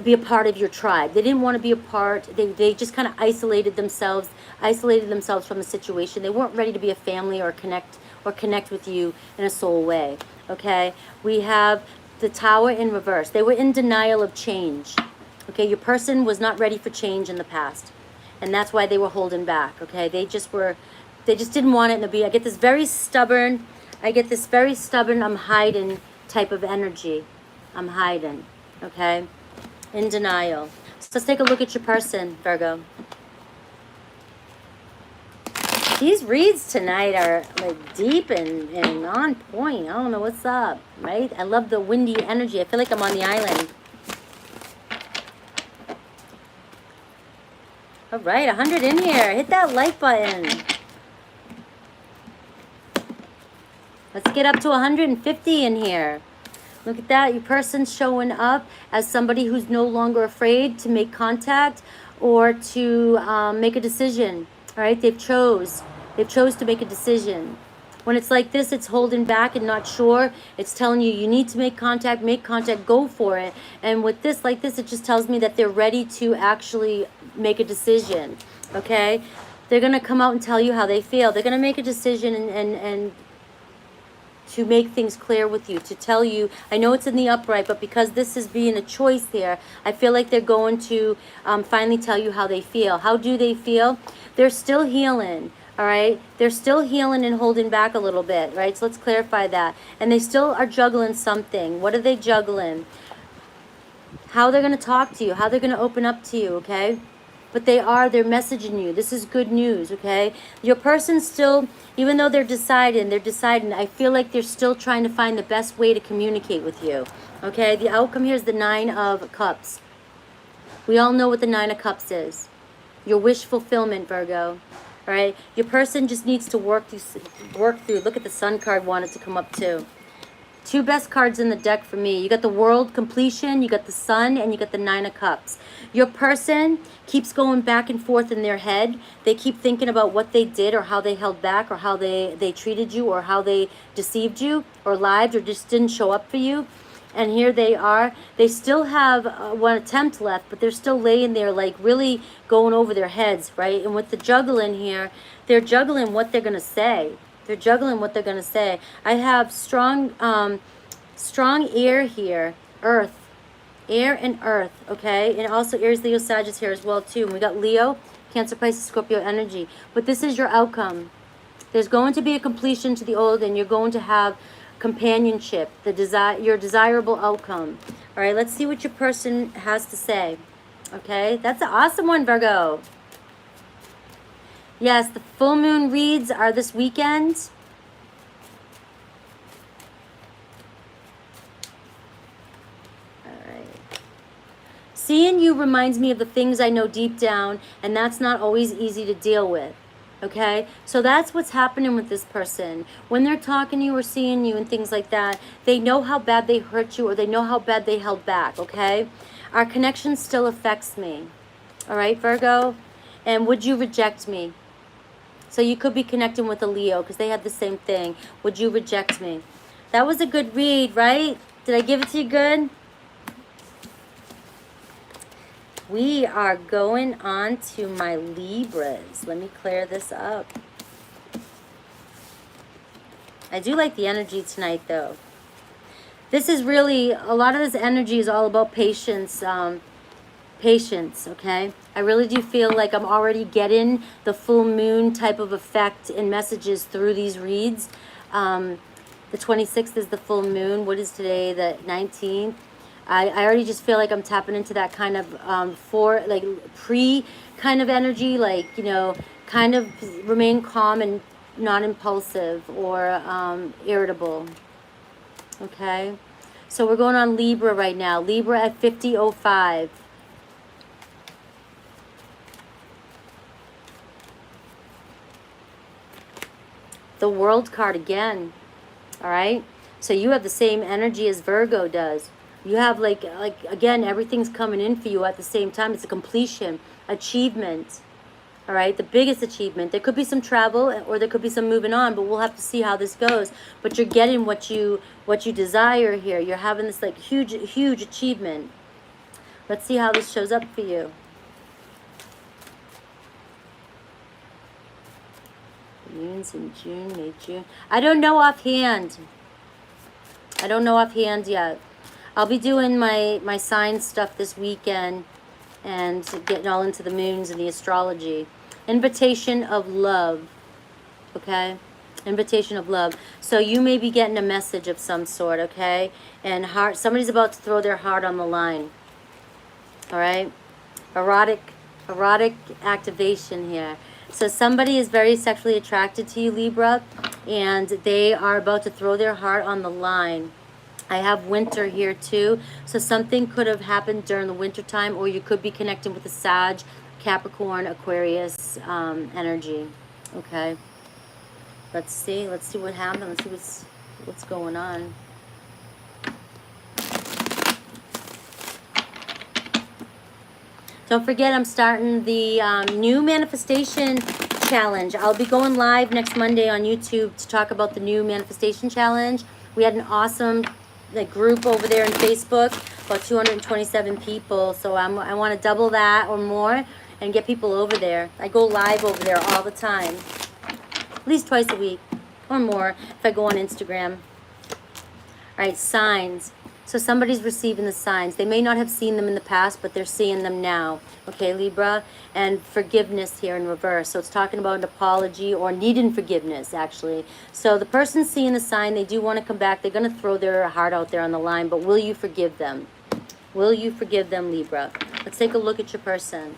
[SPEAKER 1] be a part of your tribe. They didn't want to be a part. They just kind of isolated themselves from the situation. They weren't ready to be a family or connect with you in a soul way. Okay, we have the Tower in reverse. They were in denial of change. Okay, your person was not ready for change in the past, and that's why they were holding back. Okay, they just didn't want it to be. I get this very stubborn, I'm hiding type of energy. I'm hiding. Okay, in denial. So let's take a look at your person, Virgo. These reads tonight are like deep and on point. I don't know what's up, right? I love the windy energy. I feel like I'm on the island. All right, 100 in here. Hit that like button. Let's get up to 150 in here. Look at that. Your person's showing up as somebody who's no longer afraid to make contact or to make a decision. All right, they've chose to make a decision. When it's like this, it's holding back and not sure. It's telling you need to make contact, go for it. And with this, like this, it just tells me that they're ready to actually make a decision, okay? They're going to come out and tell you how they feel. They're going to make a decision and to make things clear with you, to tell you, I know it's in the upright, but because this is being a choice here, I feel like they're going to finally tell you how they feel. How do they feel? They're still healing, all right? They're still healing and holding back a little bit, right? So let's clarify that. And they still are juggling something. What are they juggling? How they're going to talk to you, how they're going to open up to you, okay? But they're messaging you. This is good news, okay? Your person's still, even though they're deciding, I feel like they're still trying to find the best way to communicate with you, okay? The outcome here is the 9 of Cups. We all know what the 9 of Cups is. Your wish fulfillment, Virgo, all right? Your person just needs to work through. Look at the Sun card wanted to come up too. 2 best cards in the deck for me. You got the World Completion, you got the Sun, and you got the 9 of Cups. Your person keeps going back and forth in their head. They keep thinking about what they did or how they held back or how they treated you or how they deceived you or lied or just didn't show up for you. And here they are. They still have one attempt left, but they're still laying there like really going over their heads, right? And with the juggling here, they're juggling what they're going to say. They're juggling what they're going to say. I have strong air here, earth, air and earth, okay? And also Aries, Leo, Sagittarius here as well too. And we got Leo, Cancer, Pisces, Scorpio energy. But this is your outcome. There's going to be a completion to the old and you're going to have companionship, your desirable outcome. All right, let's see what your person has to say. Okay, that's an awesome one, Virgo. Yes, the full moon reads are this weekend. All right. Seeing you reminds me of the things I know deep down, and that's not always easy to deal with. Okay, so that's what's happening with this person. When they're talking to you or seeing you and things like that, they know how bad they hurt you or they know how bad they held back, okay? Our connection still affects me. All right, Virgo? And would you reject me? So you could be connecting with a Leo because they had the same thing. Would you reject me? That was a good read, right? Did I give it to you good? We are going on to my Libras. Let me clear this up. I do like the energy tonight, though. This is really, a lot of this energy is all about patience. Patience, okay? I really do feel like I'm already getting the full moon type of effect and messages through these reads. The 26th is the full moon. What is today? The 19th. I already just feel like I'm tapping into that kind of pre kind of energy, like, you know, kind of remain calm and not impulsive or irritable. Okay, so we're going on Libra right now. Libra at 50:05. The World card again. All right, so you have the same energy as Virgo does. You have like again, everything's coming in for you at the same time. It's a completion, achievement. All right, the biggest achievement. There could be some travel or there could be some moving on, but we'll have to see how this goes. But you're getting what you desire here. You're having this like huge achievement. Let's see how this shows up for you. Moons in June, May, June. I don't know offhand. I don't know offhand yet. I'll be doing my sign stuff this weekend and getting all into the moons and the astrology. Invitation of love. Okay? Invitation of love. So you may be getting a message of some sort, okay? And somebody's about to throw their heart on the line. All right? Erotic activation here. So somebody is very sexually attracted to you, Libra, and they are about to throw their heart on the line. I have winter here too, so something could have happened during the winter time, or you could be connecting with the Sag, Capricorn, Aquarius energy. Okay, let's see what happened. Let's see what's going on. Don't forget, I'm starting the new manifestation challenge. I'll be going live next Monday on YouTube to talk about the new manifestation challenge. We had an awesome group over there on Facebook, about 227 people. So I want to double that or more and get people over there. I go live over there all the time, at least twice a week or more if I go on Instagram. All right, signs. So somebody's receiving the signs. They may not have seen them in the past, but they're seeing them now. Okay, Libra. And forgiveness here in reverse. So it's talking about an apology or needing forgiveness, actually. So the person's seeing the sign. They do want to come back. They're going to throw their heart out there on the line. But will you forgive them? Will you forgive them, Libra? Let's take a look at your person.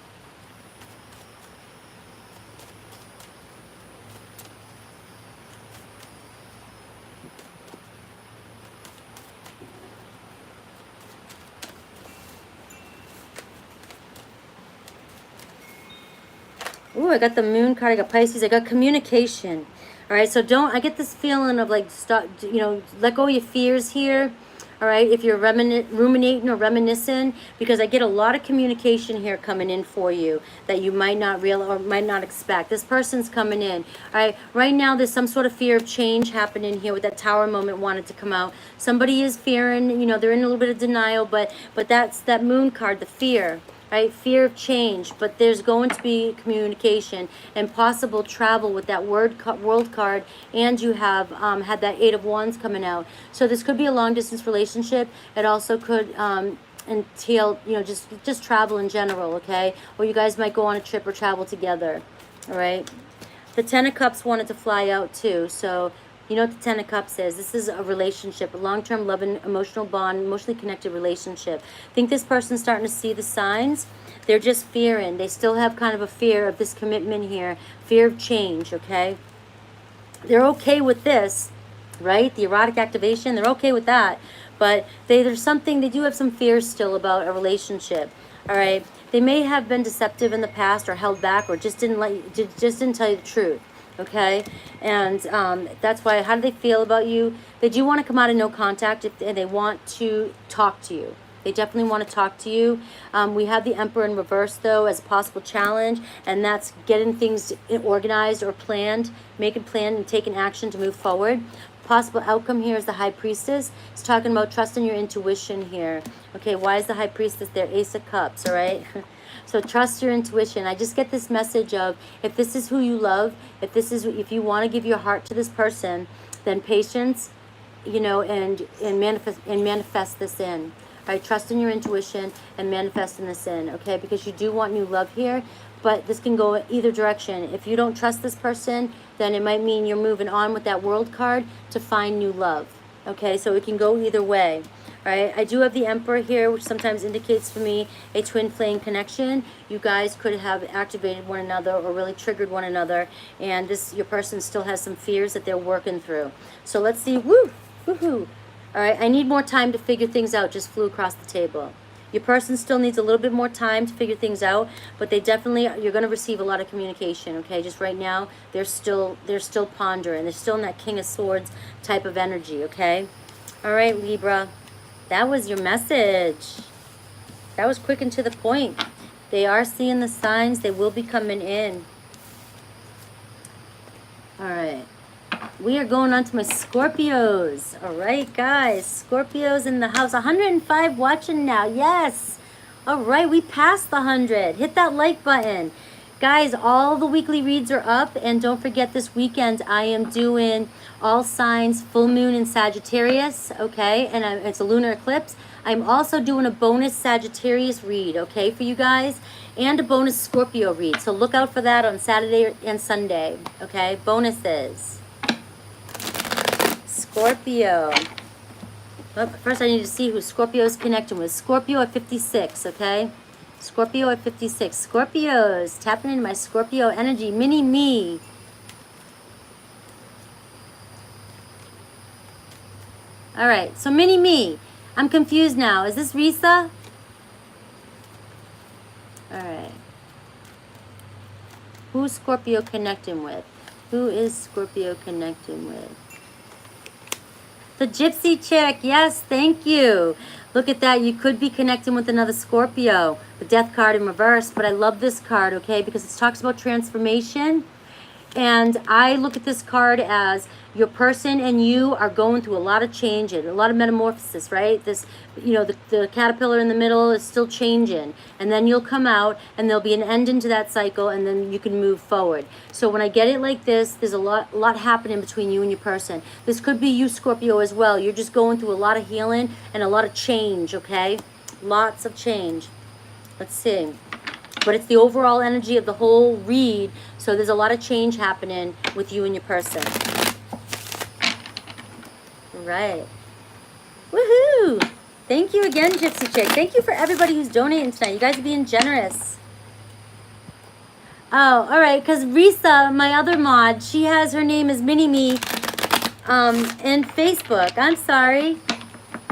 [SPEAKER 1] Ooh, I got the moon card, I got Pisces, I got communication. All right, so I get this feeling of like, stop, let go of your fears here. All right, if you're ruminating or reminiscing, because I get a lot of communication here coming in for you that you might not realize or might not expect. This person's coming in. All right, right now there's some sort of fear of change happening here with that Tower moment wanted to come out. Somebody is fearing, they're in a little bit of denial, but that's that moon card, the fear. Right? Fear of change, but there's going to be communication and possible travel with that world card, and you have had that 8 of Wands coming out. So this could be a long distance relationship. It also could entail, just travel in general, okay? Or you guys might go on a trip or travel together, all right? The 10 of Cups wanted to fly out too, so you know what the 10 of Cups is. This is a relationship, a long-term love and emotional bond, emotionally connected relationship. I think this person's starting to see the signs. They're just fearing. They still have kind of a fear of this commitment here, fear of change, okay? They're okay with this, right? The erotic activation, they're okay with that. But they do have some fears still about a relationship, all right? They may have been deceptive in the past or held back or just didn't tell you the truth. Okay, and that's why. How do they feel about you? They do want to come out of no contact and they want to talk to you. They definitely want to talk to you. We have the Emperor in reverse though as a possible challenge, and that's getting things organized or planned, making plan and taking action to move forward. Possible outcome here is the High Priestess. It's talking about trusting your intuition here. Okay, why is the High Priestess there? Ace of Cups, all right? So trust your intuition. I just get this message of, if this is who you love, if you want to give your heart to this person, then patience, and manifest this in. All right, trust in your intuition and manifesting this in, okay? Because you do want new love here, but this can go either direction. If you don't trust this person, then it might mean you're moving on with that World card to find new love, okay? So it can go either way. All right, I do have the Emperor here, which sometimes indicates for me a twin flame connection. You guys could have activated one another or really triggered one another, and your person still has some fears that they're working through. So let's see. Woohoo! All right, I need more time to figure things out. Just flew across the table. Your person still needs a little bit more time to figure things out, but they definitely, you're going to receive a lot of communication, okay? Just right now, they're still pondering. They're still in that King of Swords type of energy, okay? All right, Libra. That was your message. That was quick and to the point. They are seeing the signs. They will be coming in. All right. We are going on to my Scorpios. All right, guys. Scorpios in the house. 105 watching now. Yes. All right, we passed the 100. Hit that like button. Guys, all the weekly reads are up. And don't forget, this weekend I am doing all signs, full moon in Sagittarius. Okay, and it's a lunar eclipse. I'm also doing a bonus Sagittarius read, okay, for you guys. And a bonus Scorpio read. So look out for that on Saturday and Sunday. Okay, bonuses. Scorpio. Well, first I need to see who Scorpio is connecting with. Scorpio at 56, okay? Scorpio at 56. Scorpios, tapping into my Scorpio energy. Mini me. All right, so mini me. I'm confused now. Is this Risa? All right. Who's Scorpio connecting with? Who is Scorpio connecting with? The Gypsy chick. Yes, thank you. Look at that. You could be connecting with another Scorpio. The Death card in reverse. But I love this card, okay, because it talks about transformation. And I look at this card as your person and you are going through a lot of change and a lot of metamorphosis, right? This, you know, the caterpillar in the middle is still changing. And then you'll come out and there'll be an end into that cycle and then you can move forward. So when I get it like this, there's a lot happening between you and your person. This could be you, Scorpio, as well. You're just going through a lot of healing and a lot of change, okay? Lots of change. Let's see. But it's the overall energy of the whole read. So there's a lot of change happening with you and your person. Right. Woohoo! Thank you again, Gypsy Chick. Thank you for everybody who's donating tonight. You guys are being generous. Oh, all right. Because Risa, my other mod, she has her name as Mini-Me in Facebook. I'm sorry.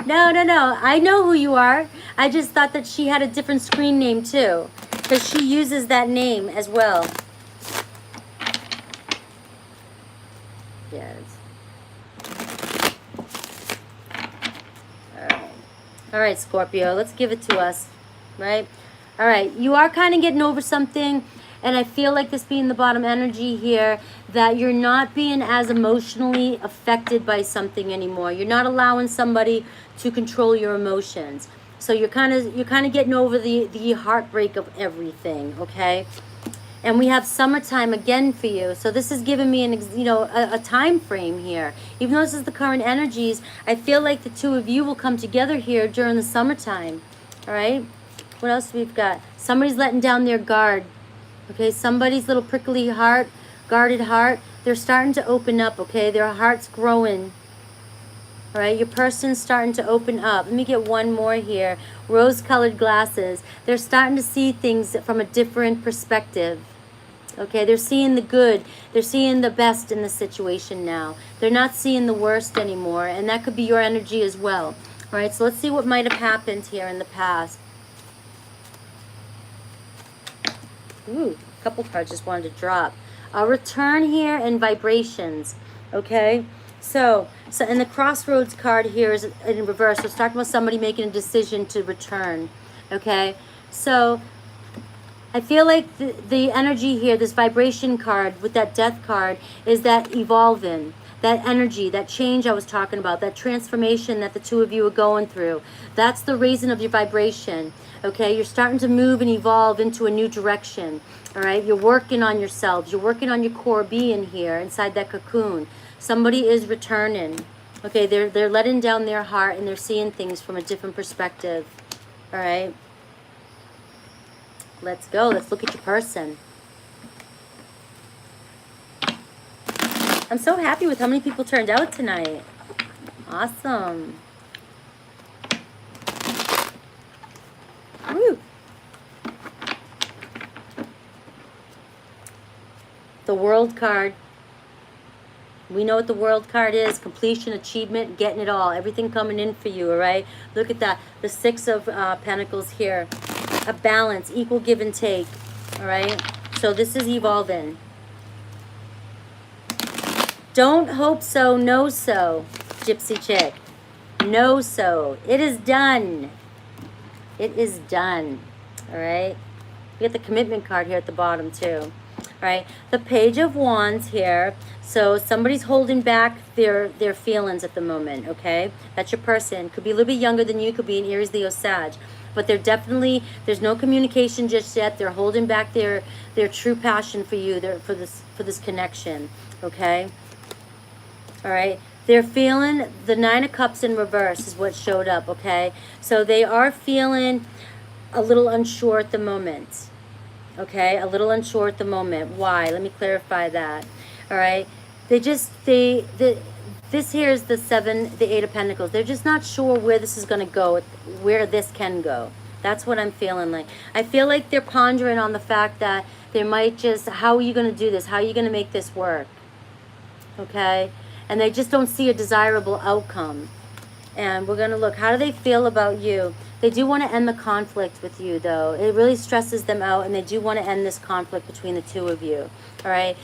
[SPEAKER 1] No. I know who you are. I just thought that she had a different screen name too. Because she uses that name as well. Yes. All right, Scorpio, let's give it to us, right? All right, you are kind of getting over something, and I feel like this being the bottom energy here, that you're not being as emotionally affected by something anymore. You're not allowing somebody to control your emotions. So you're kind of getting over the heartbreak of everything, okay? And we have summertime again for you. So this is giving me a time frame here. Even though this is the current energies, I feel like the two of you will come together here during the summertime. All right? What else we've got? Somebody's letting down their guard. Okay, somebody's little prickly heart, guarded heart, they're starting to open up, okay? Their heart's growing. All right, your person's starting to open up. Let me get one more here. Rose-colored glasses. They're starting to see things from a different perspective. Okay, they're seeing the good. They're seeing the best in the situation now. They're not seeing the worst anymore, and that could be your energy as well. All right, so let's see what might have happened here in the past. Ooh, a couple cards just wanted to drop. A return here and vibrations, okay? So in the crossroads card here is in reverse. So it's talking about somebody making a decision to return, okay? So I feel like the energy here, this vibration card with that death card, is that evolving, that energy, that change I was talking about, that transformation that the two of you are going through. That's the reason of your vibration, okay? You're starting to move and evolve into a new direction, all right? You're working on yourselves. You're working on your core being here inside that cocoon. Somebody is returning, okay? They're letting down their heart and they're seeing things from a different perspective, all right? Let's go. Let's look at your person. I'm so happy with how many people turned out tonight. Awesome. the World card. We know what the World card is. Completion, achievement, getting it all. Everything coming in for you, all right? Look at that. The Six of Pentacles here. A balance, equal give and take, all right? So this is evolving. Don't hope so, know so, Gypsy Chick. Know so. It is done. It is done, all right? We get the commitment card here at the bottom, too. All right, the Page of Wands here. So somebody's holding back their feelings at the moment, okay? That's your person. Could be a little bit younger than you. Could be an Aries, Leo, Sag. But they're definitely, there's no communication just yet. They're holding back their true passion for you, for this connection, okay? All right. They're feeling the Nine of Cups in reverse is what showed up, okay? So they are feeling a little unsure at the moment. Okay, a little unsure at the moment. Why? Let me clarify that. All right, this here is the Eight of Pentacles. They're just not sure where this is going to go, where this can go. That's what I'm feeling like. I feel like they're pondering on the fact that they might just, how are you going to do this? How are you going to make this work? Okay, and they just don't see a desirable outcome. And we're going to look, how do they feel about you? They do want to end the conflict with you, though. It really stresses them out, and they do want to end this conflict between the two of you. All right?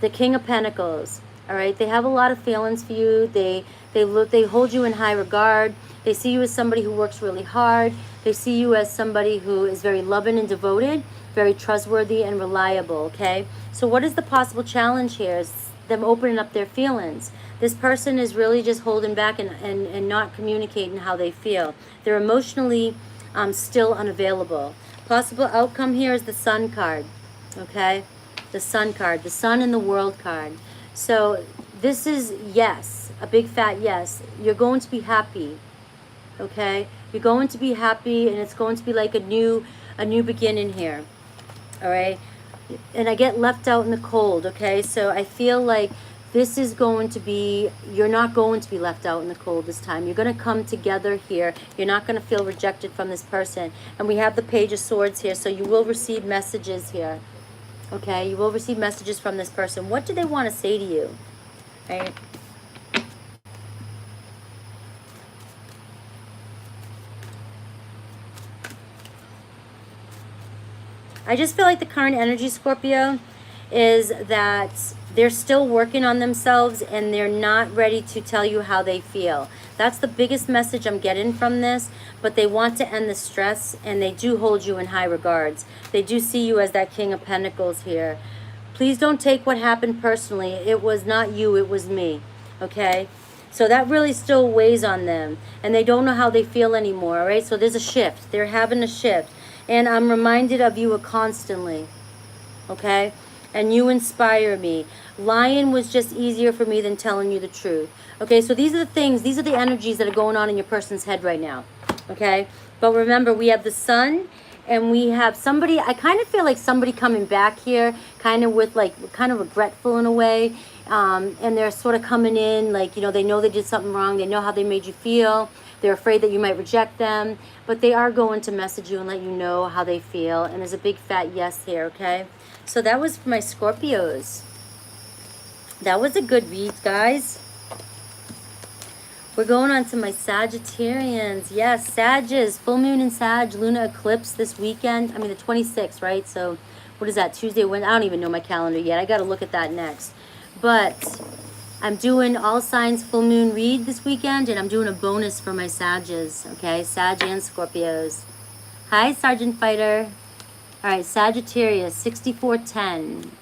[SPEAKER 1] The King of Pentacles. All right? They have a lot of feelings for you. They hold you in high regard. They see you as somebody who works really hard. They see you as somebody who is very loving and devoted, very trustworthy and reliable, okay? So what is the possible challenge here? Is them opening up their feelings. This person is really just holding back and not communicating how they feel. They're emotionally still unavailable. Possible outcome here is the Sun card, okay? The Sun card, the Sun and the World card. So this is yes, a big fat yes. You're going to be happy, okay? You're going to be happy, and it's going to be like a new beginning here, all right? And I get left out in the cold, okay? So I feel like this is going to be, you're not going to be left out in the cold this time. You're going to come together here. You're not going to feel rejected from this person. And we have the Page of Swords here, so you will receive messages here, okay? You will receive messages from this person. What do they want to say to you, right? I just feel like the current energy, Scorpio, is that they're still working on themselves and they're not ready to tell you how they feel. That's the biggest message I'm getting from this, but they want to end the stress, and they do hold you in high regards. They do see you as that King of Pentacles here. Please don't take what happened personally. It was not you, it was me, okay? So that really still weighs on them, and they don't know how they feel anymore, all right? So there's a shift. They're having a shift. And I'm reminded of you constantly, okay? And you inspire me. Lying was just easier for me than telling you the truth. Okay, so these are the things, these are the energies that are going on in your person's head right now, okay? But remember, we have the Sun, and we have somebody, I kind of feel like somebody coming back here, kind of with like, kind of regretful in a way. And they're sort of coming in like, you know they did something wrong. They know how they made you feel. They're afraid that you might reject them, but they are going to message you and let you know how they feel. And there's a big fat yes here, okay? So that was for my Scorpios. That was a good read, guys. We're going on to my Sagittarians. Yes, Sages, full moon in Sag, lunar eclipse this weekend. I mean, the 26th, right? So what is that, Tuesday, Wednesday? I don't even know my calendar yet. I got to look at that next. But I'm doing all signs full moon read this weekend, and I'm doing a bonus for my Sages, okay? Sag and Scorpios. Hi, Sergeant Fighter. All right, Sagittarius, 6410.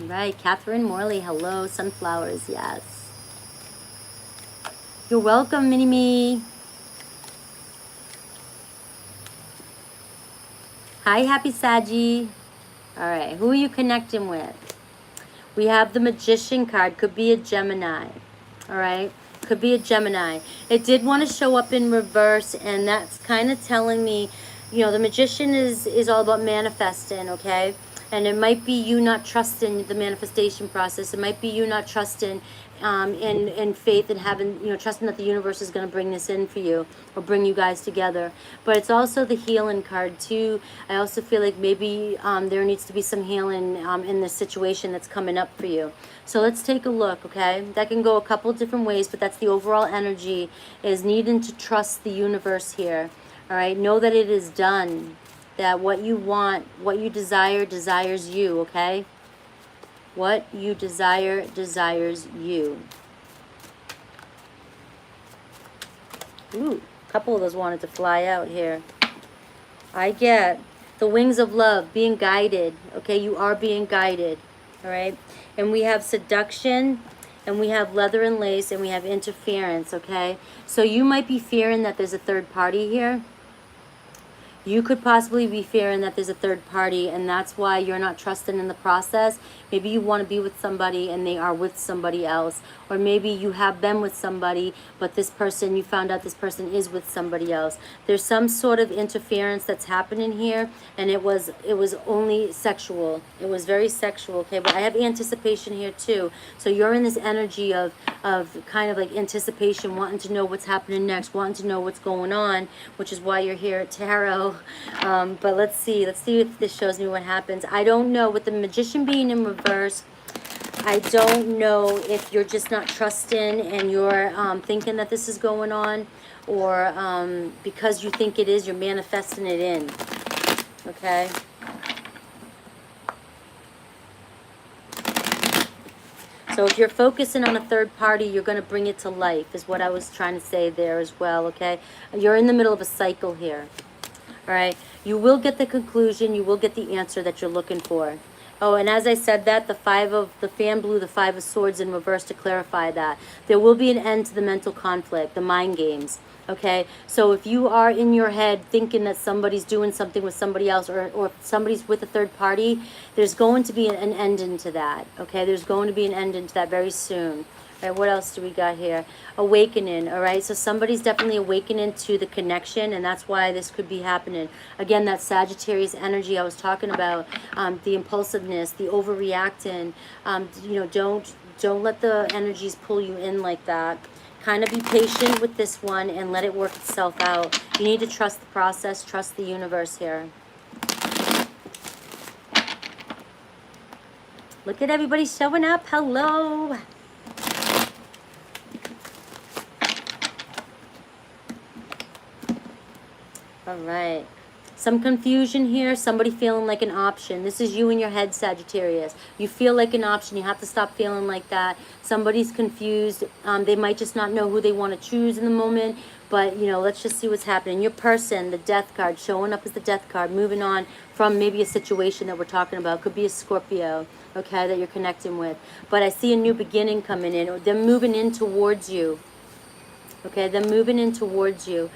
[SPEAKER 1] All right, Catherine Morley, hello. Sunflowers, yes. You're welcome, Mini-Me. Hi, Happy Saggy. All right, who are you connecting with? We have the Magician card. Could be a Gemini. All right, could be a Gemini. It did want to show up in reverse, and that's kind of telling me, you know, the Magician is all about manifesting, okay? And it might be you not trusting the manifestation process. It might be you not trusting and faith and having, you know, trusting that the universe is going to bring this in for you or bring you guys together. But it's also the healing card too. I also feel like maybe there needs to be some healing in the situation that's coming up for you. So let's take a look, okay? That can go a couple different ways, but that's the overall energy, is needing to trust the universe here. All right, know that it is done, that what you want, what you desire, desires you, okay? What you desire, desires you. Ooh, a couple of those wanted to fly out here. I get the wings of love, being guided, okay? You are being guided, all right? And we have seduction, and we have leather and lace, and we have interference, okay? So you might be fearing that there's a third party here. You could possibly be fearing that there's a third party, and that's why you're not trusting in the process. Maybe you want to be with somebody and they are with somebody else. Or maybe you have been with somebody, but this person, you found out this person is with somebody else. There's some sort of interference that's happening here, and it was only sexual. It was very sexual, okay? But I have anticipation here too. So you're in this energy of kind of like anticipation, wanting to know what's happening next, wanting to know what's going on, which is why you're here at Tarot. But let's see if this shows me what happens. I don't know, with the Magician being in reverse, I don't know if you're just not trusting and you're thinking that this is going on, or because you think it is, you're manifesting it in, okay? So if you're focusing on a third party, you're going to bring it to life, is what I was trying to say there as well, okay? You're in the middle of a cycle here. All right, you will get the conclusion, you will get the answer that you're looking for. Oh, and as I said that, the fan blew the Five of Swords in reverse to clarify that. There will be an end to the mental conflict, the mind games, okay? So if you are in your head thinking that somebody's doing something with somebody else, or if somebody's with a third party, there's going to be an end into that, okay? There's going to be an end into that very soon. All right, what else do we got here? Awakening, all right? So somebody's definitely awakening to the connection, and that's why this could be happening. Again, that Sagittarius energy I was talking about, the impulsiveness, the overreacting. You know, don't let the energies pull you in like that. Kind of be patient with this one and let it work itself out. You need to trust the process, trust the universe here. Look at everybody showing up. Hello. All right. Some confusion here. Somebody feeling like an option. This is you in your head, Sagittarius. You feel like an option. You have to stop feeling like that. Somebody's confused. They might just not know who they want to choose in the moment. But, you know, let's just see what's happening. Your person, the Death card, showing up as the Death card. Moving on from maybe a situation that we're talking about. Could be a Scorpio, okay, that you're connecting with. But I see a new beginning coming in. Or they're moving in towards you. Okay, they're moving in towards you.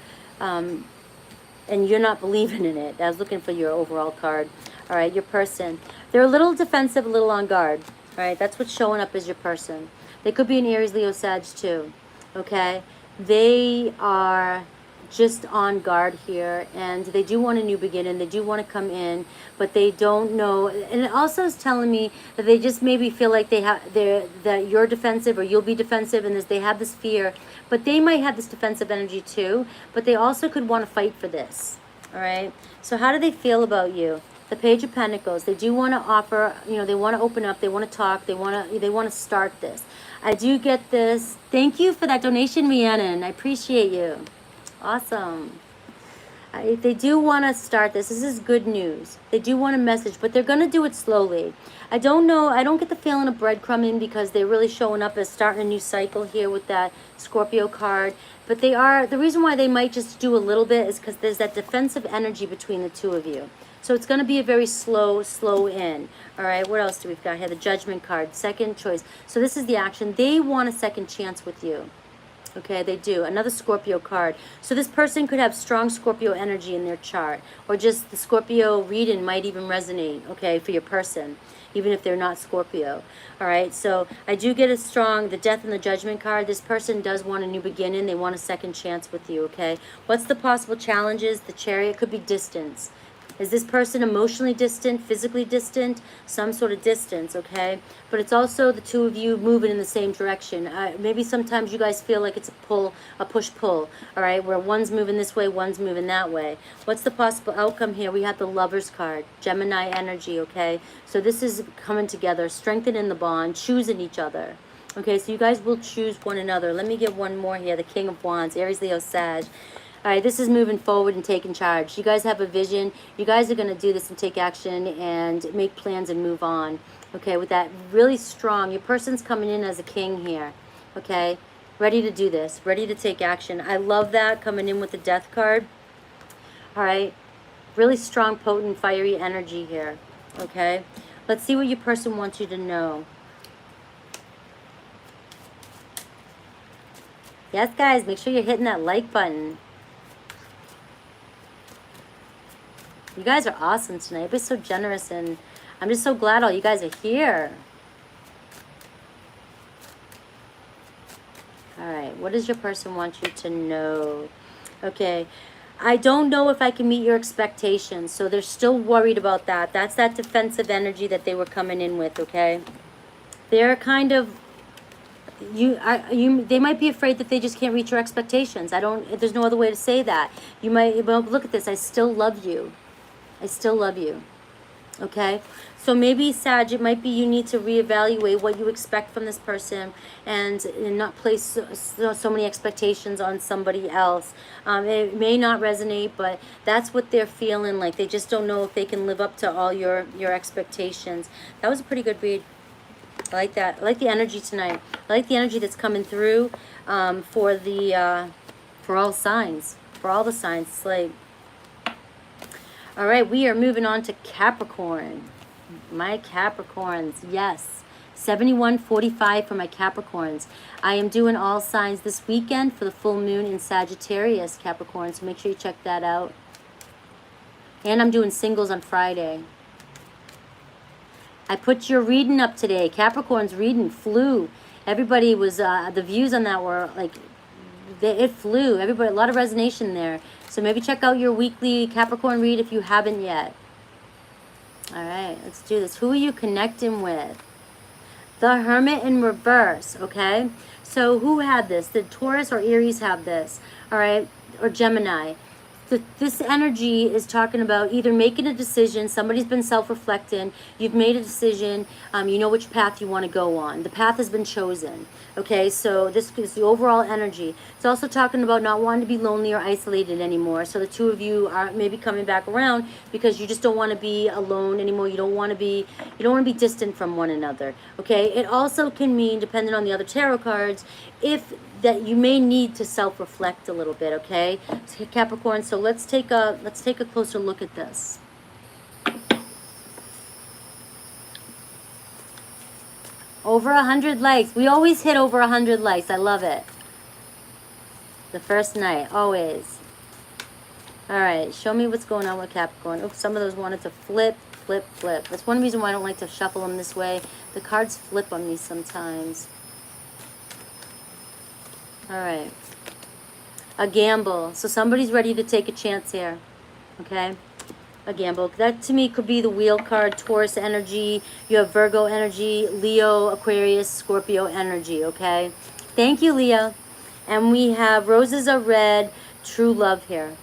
[SPEAKER 1] And you're not believing in it. I was looking for your overall card. All right, your person. They're a little defensive, a little on guard. All right, that's what's showing up as your person. They could be an Aries, Leo, Sag too. Okay, they are just on guard here, and they do want a new beginning. They do want to come in, but they don't know. And it also is telling me that they just maybe feel like that you're defensive, or you'll be defensive, and they have this fear. But they might have this defensive energy too, but they also could want to fight for this. All right, so how do they feel about you? The Page of Pentacles. They do want to offer, you know, they want to open up, they want to talk, they want to start this. I do get this. Thank you for that donation, Rhiannon. I appreciate you. Awesome. They do want to start this. This is good news. They do want a message, but they're going to do it slowly. I don't know. I don't get the feeling of breadcrumbing, because they're really showing up as starting a new cycle here with that Scorpio card. But they are, the reason why they might just do a little bit is because there's that defensive energy between the two of you. So it's going to be a very slow in. All right, what else do we've got here? The Judgment card, second choice. So this is the action. They want a second chance with you. Okay, they do. Another Scorpio card. So this person could have strong Scorpio energy in their chart, or just the Scorpio reading might even resonate, okay, for your person, even if they're not Scorpio. All right, so I do get a strong, the Death and the Judgment card. This person does want a new beginning. They want a second chance with you, okay? What's the possible challenges? The Chariot could be distance. Is this person emotionally distant, physically distant, some sort of distance, okay? But it's also the two of you moving in the same direction. Maybe sometimes you guys feel like it's a push-pull, all right, where one's moving this way, one's moving that way. What's the possible outcome here? We have the Lovers card, Gemini energy, okay? So this is coming together, strengthening the bond, choosing each other. Okay, so you guys will choose one another. Let me get one more here, the King of Wands, Aries, Leo, Sag. All right, this is moving forward and taking charge. You guys have a vision. You guys are going to do this and take action and make plans and move on. Okay, with that really strong, your person's coming in as a king here. Okay, ready to do this, ready to take action. I love that, coming in with the Death card. All right, really strong, potent, fiery energy here. Okay, let's see what your person wants you to know. Yes, guys, make sure you're hitting that like button. You guys are awesome tonight. You've been so generous, and I'm just so glad all you guys are here. All right, what does your person want you to know? Okay, I don't know if I can meet your expectations, so they're still worried about that. That's that defensive energy that they were coming in with, okay? They're kind of, they might be afraid that they just can't reach your expectations. There's no other way to say that. You might, well, look at this, I still love you. I still love you. Okay? So maybe, Sag, it might be you need to reevaluate what you expect from this person and not place so many expectations on somebody else. It may not resonate, but that's what they're feeling like. They just don't know if they can live up to all your expectations. That was a pretty good read. I like that. I like the energy tonight. I like the energy that's coming through for all signs. For all the signs. It's like, all right, we are moving on to Capricorn. My Capricorns, yes. 7145 for my Capricorns. I am doing all signs this weekend for the full moon in Sagittarius, Capricorn, so make sure you check that out. And I'm doing singles on Friday. I put your reading up today. Capricorn's reading flew. Everybody was, the views on that were like, it flew. Everybody, a lot of resonation there. So maybe check out your weekly Capricorn read if you haven't yet. All right, let's do this. Who are you connecting with? The Hermit in reverse, okay? So who had this? Did Taurus or Aries have this? All right, or Gemini. This energy is talking about either making a decision, somebody's been self-reflecting, you've made a decision, you know which path you want to go on. The path has been chosen, okay? So this is the overall energy. It's also talking about not wanting to be lonely or isolated anymore. So the two of you are maybe coming back around because you just don't want to be alone anymore. You don't want to be distant from one another, okay? It also can mean, depending on the other tarot cards, that you may need to self-reflect a little bit, okay, Capricorn? So let's take a closer look at this. Over 100 likes. We always hit over 100 likes. I love it. The first night, always. All right, show me what's going on with Capricorn. Oops, some of those wanted to flip. That's one reason why I don't like to shuffle them this way. The cards flip on me sometimes. All right. A gamble. So somebody's ready to take a chance here. Okay? A gamble. That to me could be the wheel card, Taurus energy. You have Virgo energy, Leo, Aquarius, Scorpio energy. Okay? Thank you, Leo. And we have roses are red, true love here.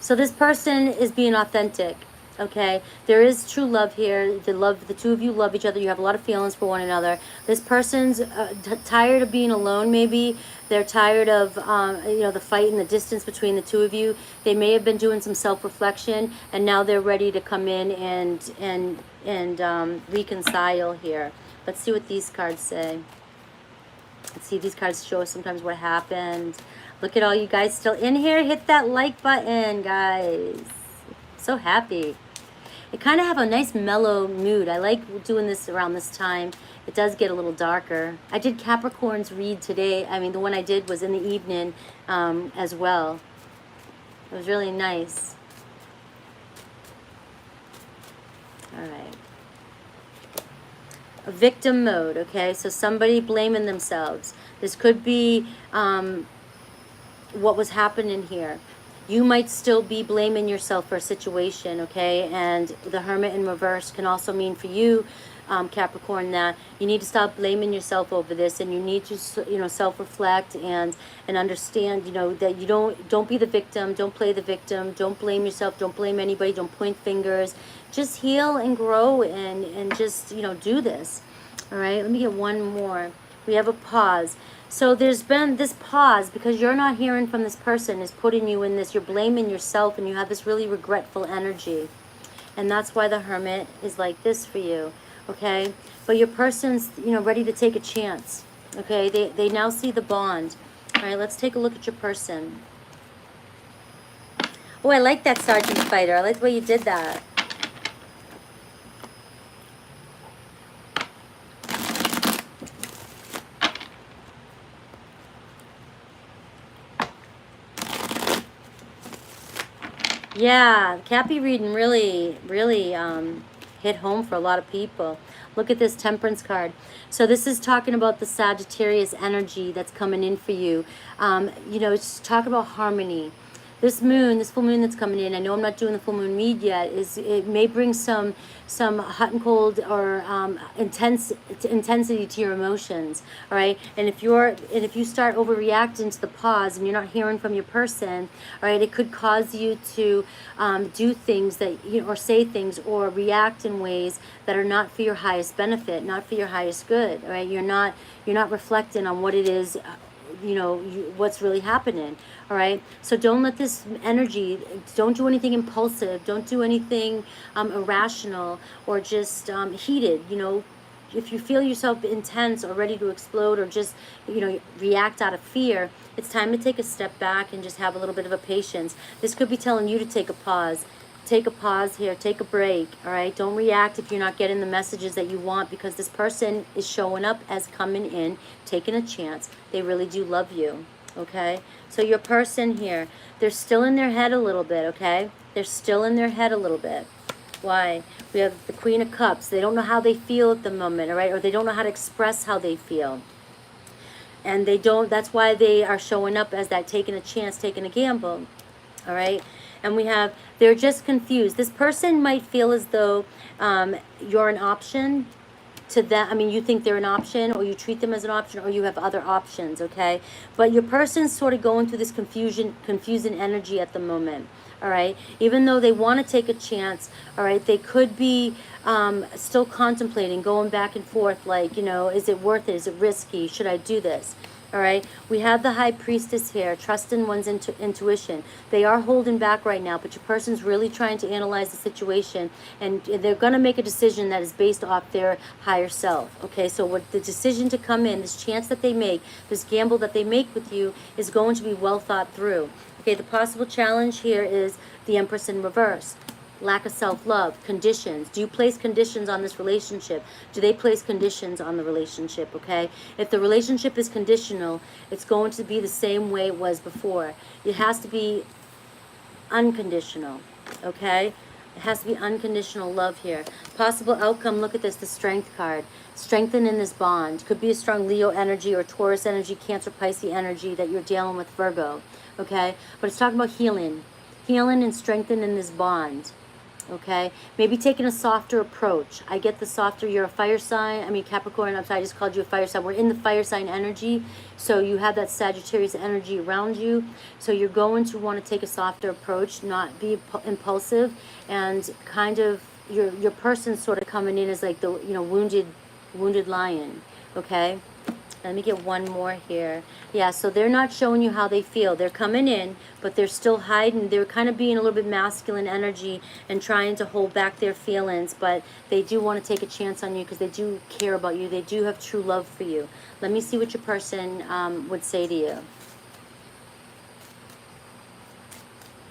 [SPEAKER 1] So this person is being authentic. Okay, there is true love here. The two of you love each other. You have a lot of feelings for one another. This person's tired of being alone. Maybe they're tired of the fight and the distance between the two of you. They may have been doing some self-reflection, and now they're ready to come in and reconcile here. Let's see what these cards say. Let's see if these cards show us sometimes what happened. Look at all you guys still in here. Hit that like button, guys. So happy. It kind of have a nice mellow mood. I like doing this around this time. It does get a little darker. I did Capricorn's read today. I mean, the one I did was in the evening as well. It was really nice. All right. A victim mode, okay? So somebody blaming themselves. This could be what was happening here. You might still be blaming yourself for a situation, okay? And the Hermit in reverse can also mean for you, Capricorn, that you need to stop blaming yourself over this, and you need to, you know, self-reflect and understand, you know, that you don't be the victim, don't play the victim, don't blame yourself, don't blame anybody, don't point fingers. Just heal and grow and just, you know, do this. All right, let me get one more. We have a pause. So there's been this pause because you're not hearing from this person is putting you in this, you're blaming yourself, and you have this really regretful energy. And that's why the Hermit is like this for you, okay? But your person's, you know, ready to take a chance, okay? They now see the bond. All right, let's take a look at your person. Oh, I like that, Sergeant Fighter. I like the way you did that. Yeah, Cappy reading really hit home for a lot of people. Look at this Temperance card. So this is talking about the Sagittarius energy that's coming in for you. You know, it's talking about harmony. This moon, this full moon that's coming in, I know I'm not doing the full moon read yet, it may bring some hot and cold or intensity to your emotions, all right? And if you start overreacting to the pause and you're not hearing from your person, all right, it could cause you to do things that, you know, or say things or react in ways that are not for your highest benefit, not for your highest good, all right? You're not reflecting on what it is, you know, what's really happening. All right, so don't let this energy, don't do anything impulsive, don't do anything irrational or just heated. You know, if you feel yourself intense or ready to explode or just, you know, react out of fear, it's time to take a step back and just have a little bit of a patience. This could be telling you to take a pause. Take a pause here, take a break, all right? Don't react if you're not getting the messages that you want, because this person is showing up as coming in, taking a chance. They really do love you, okay? So your person here, they're still in their head a little bit, okay? They're still in their head a little bit. Why? We have the Queen of Cups. They don't know how they feel at the moment, all right? Or they don't know how to express how they feel. And they don't, that's why they are showing up as that taking a chance, taking a gamble, all right? And we have, they're just confused. This person might feel as though you're an option to them. I mean, you think they're an option, or you treat them as an option, or you have other options, okay? But your person's sort of going through this confusing energy at the moment, all right? Even though they want to take a chance, all right, they could be still contemplating, going back and forth, like, you know, is it worth it? Is it risky? Should I do this? All right, we have the High Priestess here, trust in one's intuition. They are holding back right now, but your person's really trying to analyze the situation, and they're going to make a decision that is based off their higher self. Okay, so what the decision to come in, this chance that they make, this gamble that they make with you, is going to be well thought through. Okay, the possible challenge here is the Empress in reverse. Lack of self-love, conditions. Do you place conditions on this relationship? Do they place conditions on the relationship, okay? If the relationship is conditional, it's going to be the same way it was before. It has to be unconditional, okay? It has to be unconditional love here. Possible outcome, look at this, the Strength card. Strengthening this bond. Could be a strong Leo energy or Taurus energy, Cancer, Pisces energy that you're dealing with, Virgo, okay? But it's talking about healing. Healing and strengthening this bond. Okay, maybe taking a softer approach. I get the softer, you're a fire sign. I mean, Capricorn, I'm sorry, I just called you a fire sign. We're in the fire sign energy. So you have that Sagittarius energy around you. So you're going to want to take a softer approach, not be impulsive, and kind of your person sort of coming in as like the, you know, wounded lion. Okay. Let me get one more here. Yeah, so they're not showing you how they feel. They're coming in, but they're still hiding. They're kind of being a little bit masculine energy and trying to hold back their feelings, but they do want to take a chance on you because they do care about you. They do have true love for you. Let me see what your person would say to you.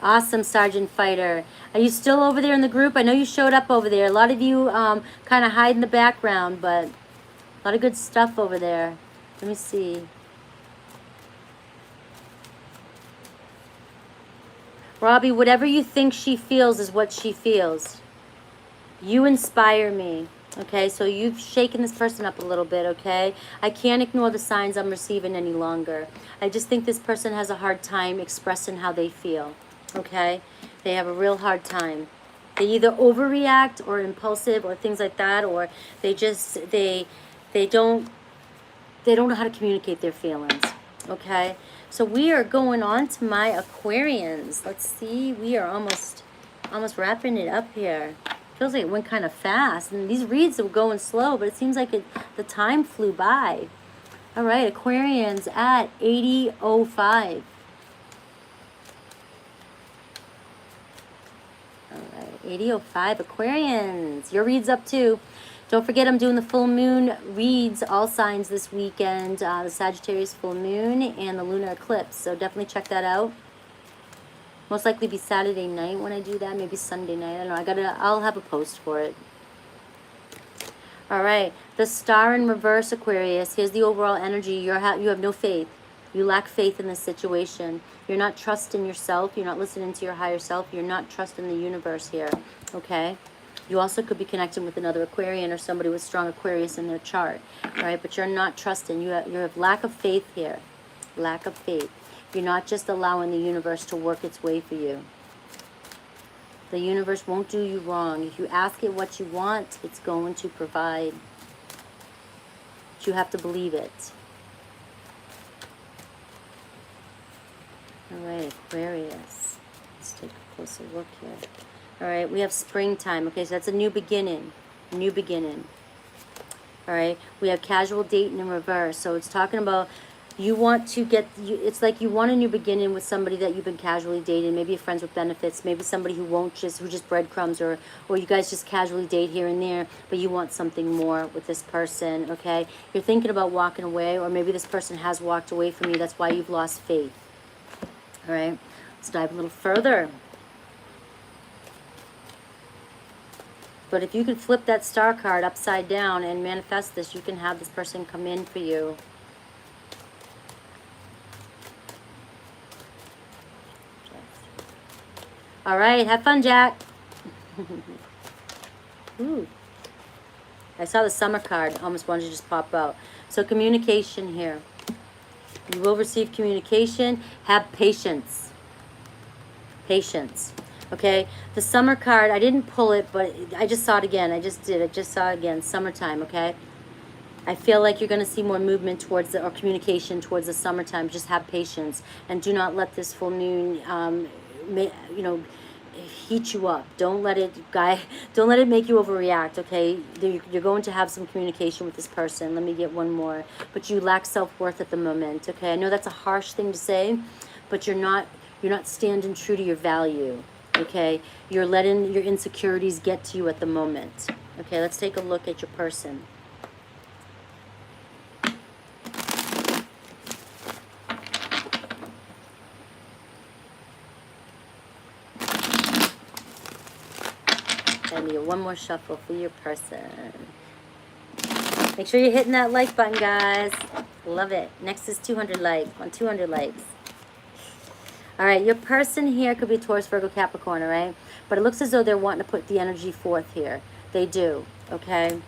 [SPEAKER 1] Awesome, Sergeant Fighter. Are you still over there in the group? I know you showed up over there. A lot of you kind of hide in the background, but a lot of good stuff over there. Let me see. Robbie, whatever you think she feels is what she feels. You inspire me. Okay, so you've shaken this person up a little bit, okay? I can't ignore the signs I'm receiving any longer. I just think this person has a hard time expressing how they feel, okay? They have a real hard time. They either overreact or impulsive or things like that, or they just, they don't know how to communicate their feelings, okay? So we are going on to my Aquarians. Let's see, we are almost wrapping it up here. Feels like it went kind of fast, and these reads are going slow, but it seems like the time flew by. All right, Aquarians at 80:05. All right, 80:05, Aquarians. Your read's up too. Don't forget, I'm doing the full moon reads, all signs this weekend, the Sagittarius full moon and the lunar eclipse. So definitely check that out. Most likely be Saturday night when I do that, maybe Sunday night. I don't know. I'll have a post for it. All right, the star in reverse, Aquarius. Here's the overall energy. You have no faith. You lack faith in this situation. You're not trusting yourself. You're not listening to your higher self. You're not trusting the universe here, okay? You also could be connecting with another Aquarian or somebody with strong Aquarius in their chart, all right? But you're not trusting. You have lack of faith here, lack of faith. You're not just allowing the universe to work its way for you. The universe won't do you wrong. If you ask it what you want, it's going to provide. But you have to believe it. All right, Aquarius. Let's take a closer look here. All right, we have springtime. Okay, so that's a new beginning. New beginning. All right, we have casual dating in reverse. So it's talking about you want to get, it's like you want a new beginning with somebody that you've been casually dating. Maybe you're friends with benefits. Maybe somebody who just breadcrumbs, or you guys just casually date here and there, but you want something more with this person, okay? You're thinking about walking away, or maybe this person has walked away from you. That's why you've lost faith. All right, let's dive a little further. But if you can flip that star card upside down and manifest this, you can have this person come in for you. All right, have fun, Jack. Ooh. I saw the summer card. Almost wanted to just pop out. So communication here. You will receive communication. Have patience. Patience. Okay, the summer card, I didn't pull it, but I just saw it again. I just saw it again. Summertime, okay? I feel like you're going to see more movement towards or communication towards the summertime. Just have patience. And do not let this full moon, heat you up. Don't let it make you overreact, okay? You're going to have some communication with this person. Let me get one more. But you lack self-worth at the moment, okay? I know that's a harsh thing to say, but you're not standing true to your value. Okay, you're letting your insecurities get to you at the moment. Okay, let's take a look at your person. And one more shuffle for your person. Make sure you're hitting that like button, guys. Love it. Next is 200 likes. On 200 likes. All right, your person here could be Taurus, Virgo, Capricorn, all right? But it looks as though they're wanting to put the energy forth here. They do, okay?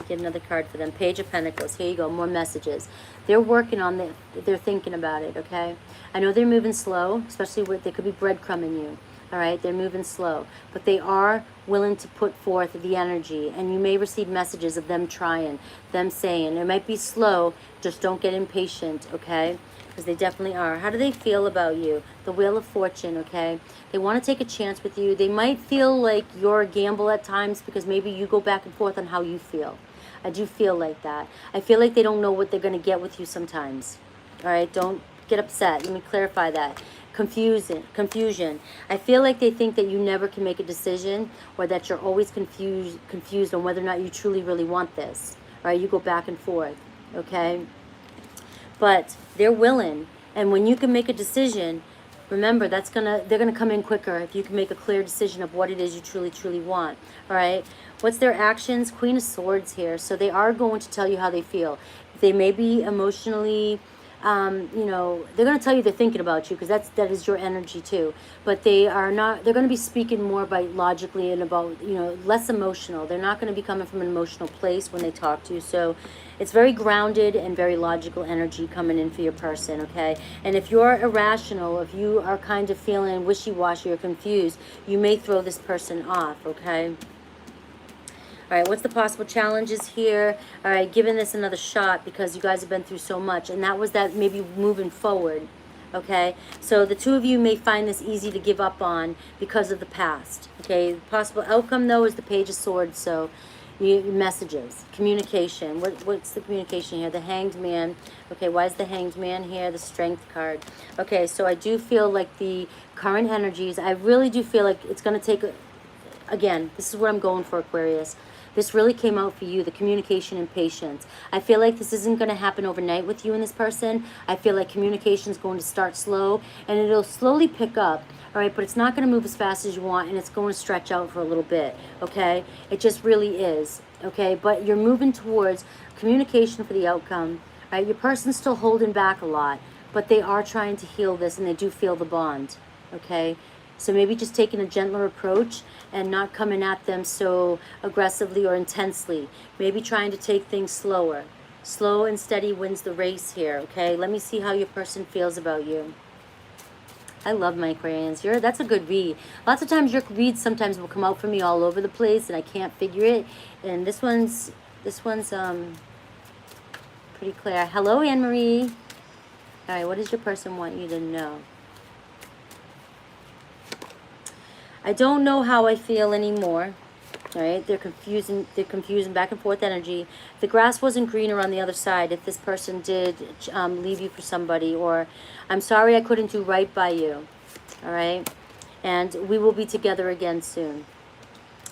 [SPEAKER 1] Get another card for them. Page of Pentacles. Here you go, more messages. They're working on it. They're thinking about it, okay? I know they're moving slow, especially they could be breadcrumbing you, all right? They're moving slow. But they are willing to put forth the energy. And you may receive messages of them trying, them saying. It might be slow, just don't get impatient, okay? Because they definitely are. How do they feel about you? The Wheel of Fortune, okay? They want to take a chance with you. They might feel like you're a gamble at times because maybe you go back and forth on how you feel. I do feel like that. I feel like they don't know what they're going to get with you sometimes. All right? Don't get upset. Let me clarify that. Confusion. I feel like they think that you never can make a decision, or that you're always confused on whether or not you truly really want this. All right? You go back and forth, okay? But they're willing, and when you can make a decision, remember they're gonna come in quicker if you can make a clear decision of what it is you truly want. All right, what's their actions? Queen of Swords here. So they are going to tell you how they feel. They may be emotionally you know, they're going to tell you they're thinking about you, because that is your energy too. But they are not, they're going to be speaking more by logically and about, you know, less emotional. They're not going to be coming from an emotional place when they talk to you. So it's very grounded and very logical energy coming in for your person, okay? And if you're irrational, if you are kind of feeling wishy-washy or confused, you may throw this person off, okay? All right, what's the possible challenges here? All right, giving this another shot because you guys have been through so much. And that was that maybe moving forward, okay? So the two of you may find this easy to give up on because of the past, okay? The possible outcome, though, is the Page of Swords. So messages, communication. What's the communication here? The Hanged Man. Okay, why is the Hanged Man here? The Strength card. Okay, so I do feel like the current energies, I really do feel like it's going to take, again, this is what I'm going for, Aquarius. This really came out for you, the communication and patience. I feel like this isn't going to happen overnight with you and this person. I feel like communication is going to start slow, and it'll slowly pick up, all right? But it's not going to move as fast as you want, and it's going to stretch out for a little bit, okay? It just really is, okay? But you're moving towards communication for the outcome, right? Your person's still holding back a lot, but they are trying to heal this, and they do feel the bond, okay? So maybe just taking a gentler approach and not coming at them so aggressively or intensely. Maybe trying to take things slower. Slow and steady wins the race here, okay? Let me see how your person feels about you. I love my Aquarians. That's a good read. Lots of times your reads sometimes will come out for me all over the place and I can't figure it. And this one's pretty clear. Hello, Anne-Marie. All right, what does your person want you to know? I don't know how I feel anymore. All right, they're confusing back and forth energy. The grass wasn't greener on the other side if this person did leave you for somebody, or I'm sorry I couldn't do right by you. All right, and we will be together again soon.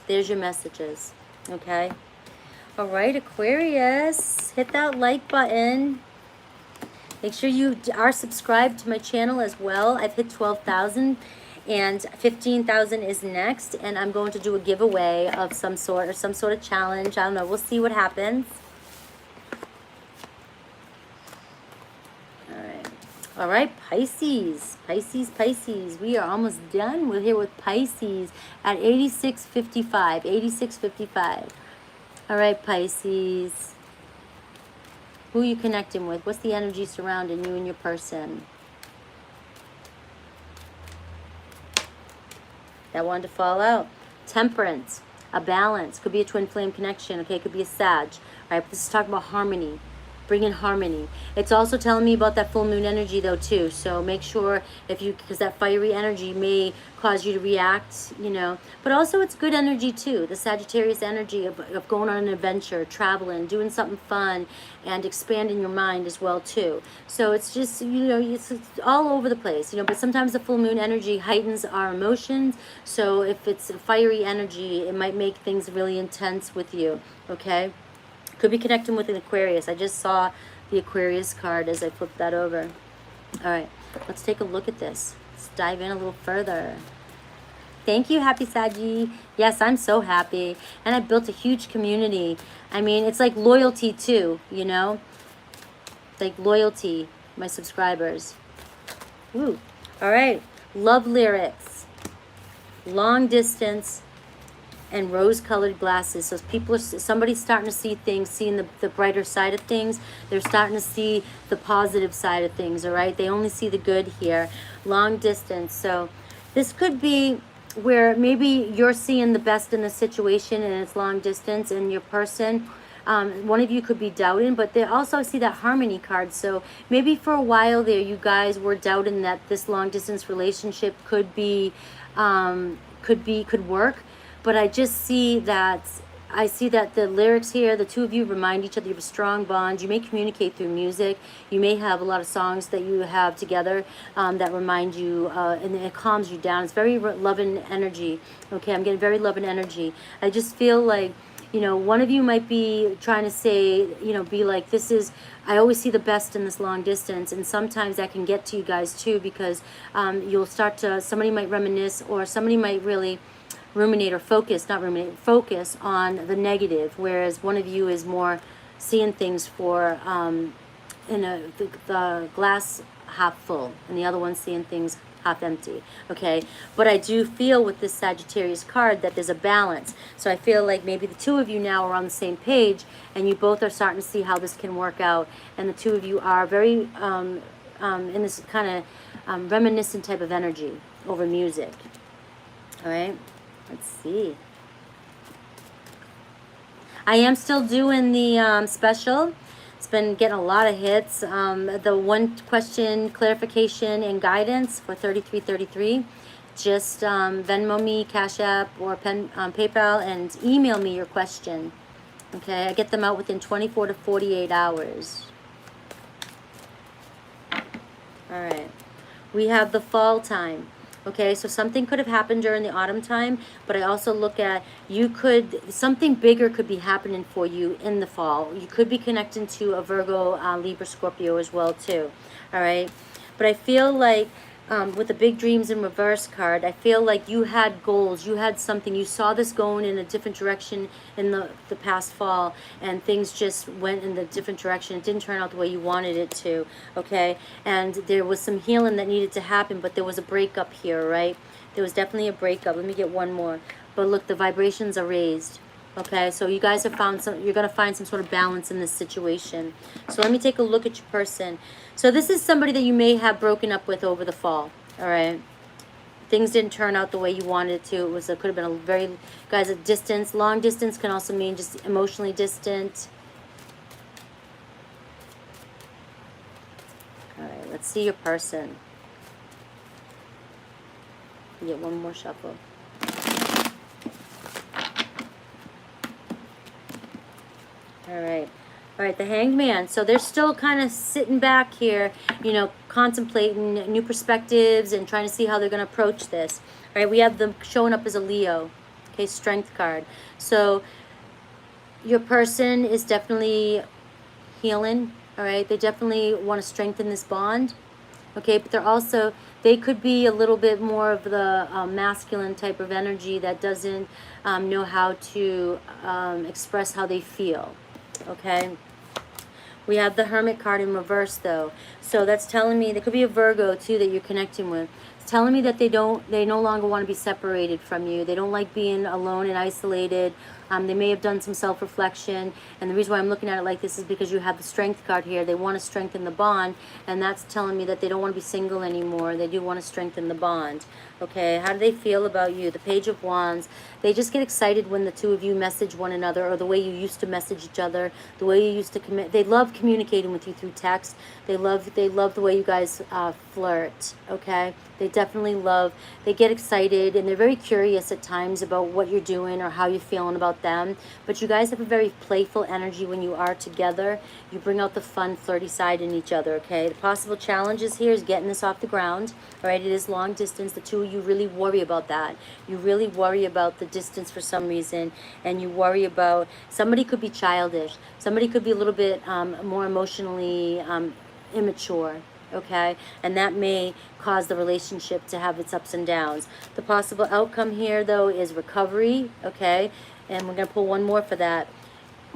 [SPEAKER 1] There's your messages, okay? All right, Aquarius, hit that like button. Make sure you are subscribed to my channel as well. I've hit 12,000. And 15,000 is next, and I'm going to do a giveaway of some sort, or some sort of challenge. I don't know. We'll see what happens. All right, Pisces. Pisces. We are almost done. We're here with Pisces at 8655. 8655. All right, Pisces. Who are you connecting with? What's the energy surrounding you and your person? That wanted to fall out. Temperance, a balance. Could be a twin flame connection, okay? Could be a Sag, right? But this is talking about harmony. Bring in harmony. It's also telling me about that full moon energy, though, too. So make sure because that fiery energy may cause you to react, you know. But also it's good energy, too. The Sagittarius energy of going on an adventure, traveling, doing something fun, and expanding your mind as well, too. So it's just, you know, it's all over the place, you know. But sometimes the full moon energy heightens our emotions. So if it's a fiery energy, it might make things really intense with you, okay? Could be connecting with an Aquarius. I just saw the Aquarius card as I flipped that over. All right, let's take a look at this. Let's dive in a little further. Thank you, Happy Saggy. Yes, I'm so happy. And I built a huge community. I mean, it's like loyalty too, you know? Like loyalty, my subscribers. Ooh. All right, love lyrics. Long distance. And rose-colored glasses. So somebody's starting to see things, seeing the brighter side of things. They're starting to see the positive side of things, all right? They only see the good here. Long distance. So this could be where maybe you're seeing the best in the situation and it's long distance, and your person, one of you could be doubting, but they also see that harmony card. So maybe for a while there, you guys were doubting that this long distance relationship could work. But I just see that, the lyrics here, the two of you remind each other of a strong bond. You may communicate through music. You may have a lot of songs that you have together that remind you, and it calms you down. It's very loving energy. Okay, I'm getting very loving energy. I just feel like, you know, one of you might be trying to say, you know, be like, I always see the best in this long distance. And sometimes that can get to you guys too, because you'll start to, somebody might reminisce, or somebody might really focus on the negative, whereas one of you is more seeing things for the glass half full, and the other one seeing things half empty, okay? But I do feel with this Sagittarius card that there's a balance. So I feel like maybe the two of you now are on the same page, and you both are starting to see how this can work out, and the two of you are very in this kind of reminiscent type of energy over music. All right, let's see. I am still doing the special. It's been getting a lot of hits. The one question clarification and guidance for 3333. Just Venmo me, Cash App, or PayPal, and email me your question. Okay, I get them out within 24 to 48 hours. All right, we have the fall time. Okay, so something could have happened during the autumn time, but I also look at something bigger could be happening for you in the fall. You could be connecting to a Virgo, Libra, Scorpio as well too. All right, but I feel like with the big dreams in reverse card, I feel like you had goals, you had something, you saw this going in a different direction in the past fall, and things just went in the different direction. It didn't turn out the way you wanted it to, okay? And there was some healing that needed to happen, but there was a breakup here, right? There was definitely a breakup. Let me get one more. But look, the vibrations are raised. Okay, so you guys have found you're going to find some sort of balance in this situation. So let me take a look at your person. So this is somebody that you may have broken up with over the fall, all right? Things didn't turn out the way you wanted it to. It could have been a very, guys, a distance. Long distance can also mean just emotionally distant. All right, let's see your person. Get one more shuffle. All right, the Hanged Man. So they're still kind of sitting back here, you know, contemplating new perspectives and trying to see how they're going to approach this. All right, we have them showing up as a Leo. Okay, Strength card. So your person is definitely healing. All right, they definitely want to strengthen this bond. Okay, but they could be a little bit more of the masculine type of energy that doesn't know how to express how they feel. Okay, we have the Hermit card in reverse though, so that's telling me there could be a Virgo too that you're connecting with. It's telling me that they no longer want to be separated from you. They don't like being alone and isolated. They may have done some self-reflection, and the reason why I'm looking at it like this is because you have the Strength card here. They want to strengthen the bond, and that's telling me that they don't want to be single anymore. They do want to strengthen the bond. Okay, how do they feel about you? The Page of Wands. They just get excited when the two of you message one another, or the way you used to message each other, the way you used to commit. They love communicating with you through text. They love the way you guys flirt. Okay, they definitely they get excited, and they're very curious at times about what you're doing or how you're feeling about them. But you guys have a very playful energy when you are together. You bring out the fun, flirty side in each other. Okay, the possible challenges here is getting this off the ground. All right, it is long distance. The two of you really worry about that. You really worry about the distance for some reason, and you worry about somebody could be childish. Somebody could be a little bit more emotionally immature. Okay, and that may cause the relationship to have its ups and downs. The possible outcome here though is recovery. Okay, and we're going to pull one more for that.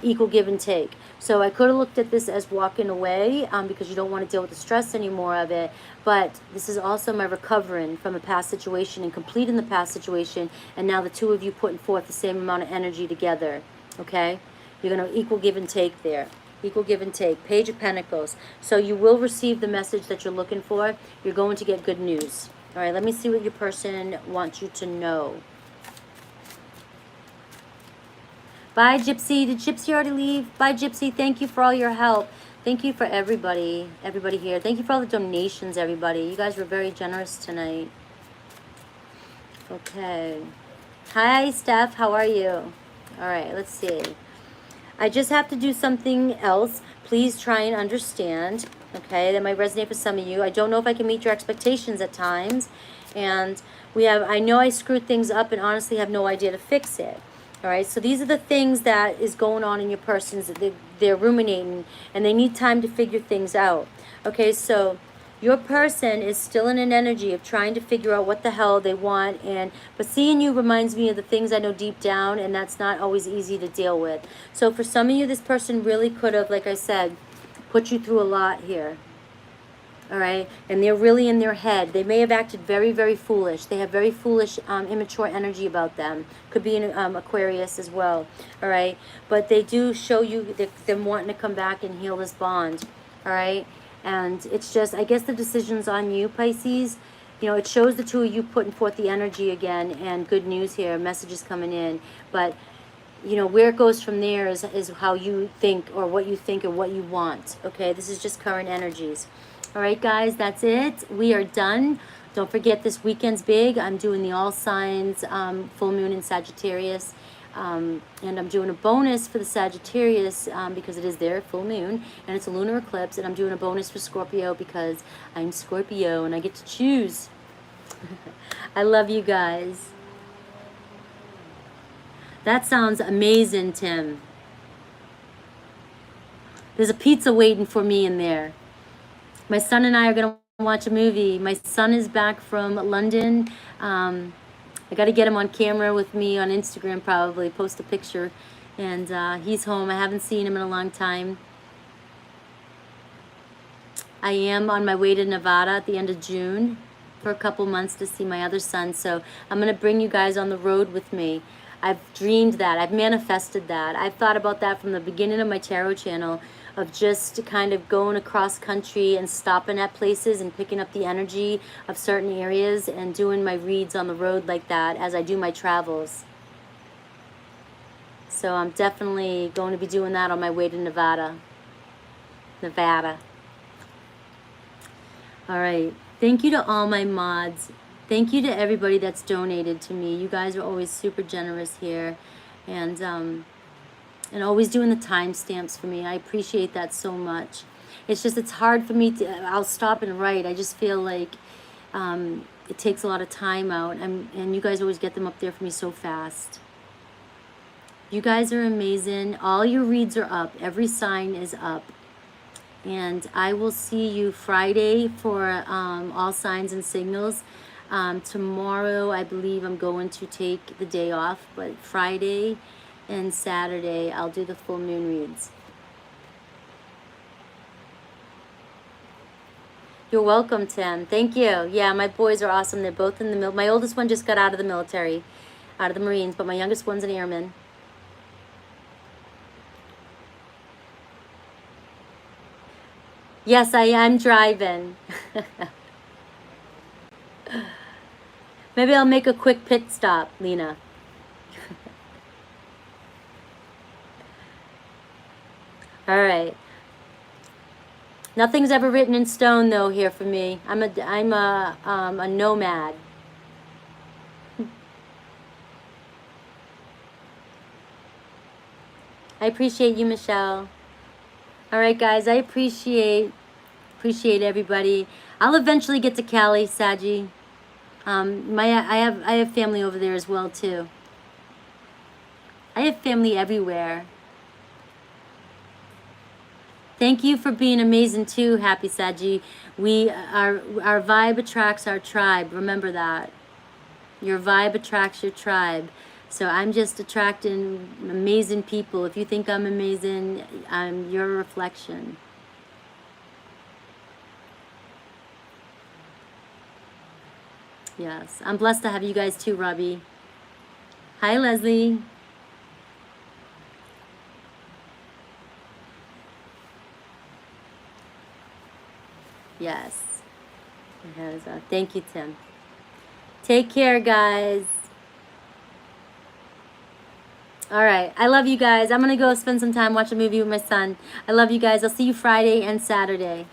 [SPEAKER 1] Equal give and take. So I could have looked at this as walking away because you don't want to deal with the stress anymore of it, but this is also my recovering from a past situation and completing the past situation, and now the two of you putting forth the same amount of energy together. Okay, you're going to equal give and take there. Equal give and take. Page of Pentacles. So you will receive the message that you're looking for. You're going to get good news. All right, let me see what your person wants you to know. Bye, Gypsy. Did Gypsy already leave? Bye, Gypsy. Thank you for all your help. Thank you for everybody here. Thank you for all the donations, everybody. You guys were very generous tonight. Okay. Hi, Steph. How are you? All right, let's see. I just have to do something else. Please try and understand. Okay, that might resonate for some of you. I don't know if I can meet your expectations at times. And I know I screwed things up and honestly have no idea to fix it. All right, so these are the things that is going on in your person's. They're ruminating and they need time to figure things out. Okay, so your person is still in an energy of trying to figure out what the hell they want, but seeing you reminds me of the things I know deep down, and that's not always easy to deal with. So for some of you, this person really could have, like I said, put you through a lot here. All right, and they're really in their head. They may have acted very, very foolish. They have very foolish, immature energy about them. Could be an Aquarius as well. All right, but they do show you them wanting to come back and heal this bond. All right, and it's just, I guess the decision's on you, Pisces. You know, it shows the two of you putting forth the energy again, and good news here, messages coming in. But you know, where it goes from there is how you think, or what you think, or what you want. Okay, this is just current energies. All right, guys, that's it. We are done. Don't forget, this weekend's big. I'm doing the all signs full moon in Sagittarius. And I'm doing a bonus for the Sagittarius because it is their full moon. And it's a lunar eclipse. And I'm doing a bonus for Scorpio because I'm Scorpio and I get to choose. I love you guys. That sounds amazing, Tim. There's a pizza waiting for me in there. My son and I are going to watch a movie. My son is back from London. I got to get him on camera with me on Instagram, probably post a picture. And he's home. I haven't seen him in a long time. I am on my way to Nevada at the end of June for a couple months to see my other son. So I'm going to bring you guys on the road with me. I've dreamed that. I've manifested that. I've thought about that from the beginning of my tarot channel, of just kind of going across country and stopping at places and picking up the energy of certain areas and doing my reads on the road like that as I do my travels. So I'm definitely going to be doing that on my way to Nevada. All right. Thank you to all my mods. Thank you to everybody that's donated to me. You guys are always super generous here. And always doing the timestamps for me. I appreciate that so much. It's just, it's hard for me to, I'll stop and write. I just feel like it takes a lot of time out. And you guys always get them up there for me so fast. You guys are amazing. All your reads are up. Every sign is up. And I will see you Friday for all signs and signals. Tomorrow, I believe I'm going to take the day off. But Friday and Saturday, I'll do the full moon reads. You're welcome, Tim. Thank you. Yeah, my boys are awesome. They're both in the my oldest one just got out of the military, out of the Marines, but my youngest one's an airman. Yes, I am driving. Maybe I'll make a quick pit stop, Lena. All right. Nothing's ever written in stone, though, here for me. I'm a nomad. I appreciate you, Michelle. All right, guys. I appreciate everybody. I'll eventually get to Cali, Saggy. I have family over there as well too. I have family everywhere. Thank you for being amazing too, Happy Saji. Our vibe attracts our tribe. Remember that. Your vibe attracts your tribe. So I'm just attracting amazing people. If you think I'm amazing, I'm your reflection. Yes, I'm blessed to have you guys too, Robbie. Hi, Leslie. Yes. Thank you, Tim. Take care, guys. All right. I love you guys. I'm going to go spend some time, watch a movie with my son. I love you guys. I'll see you Friday and Saturday.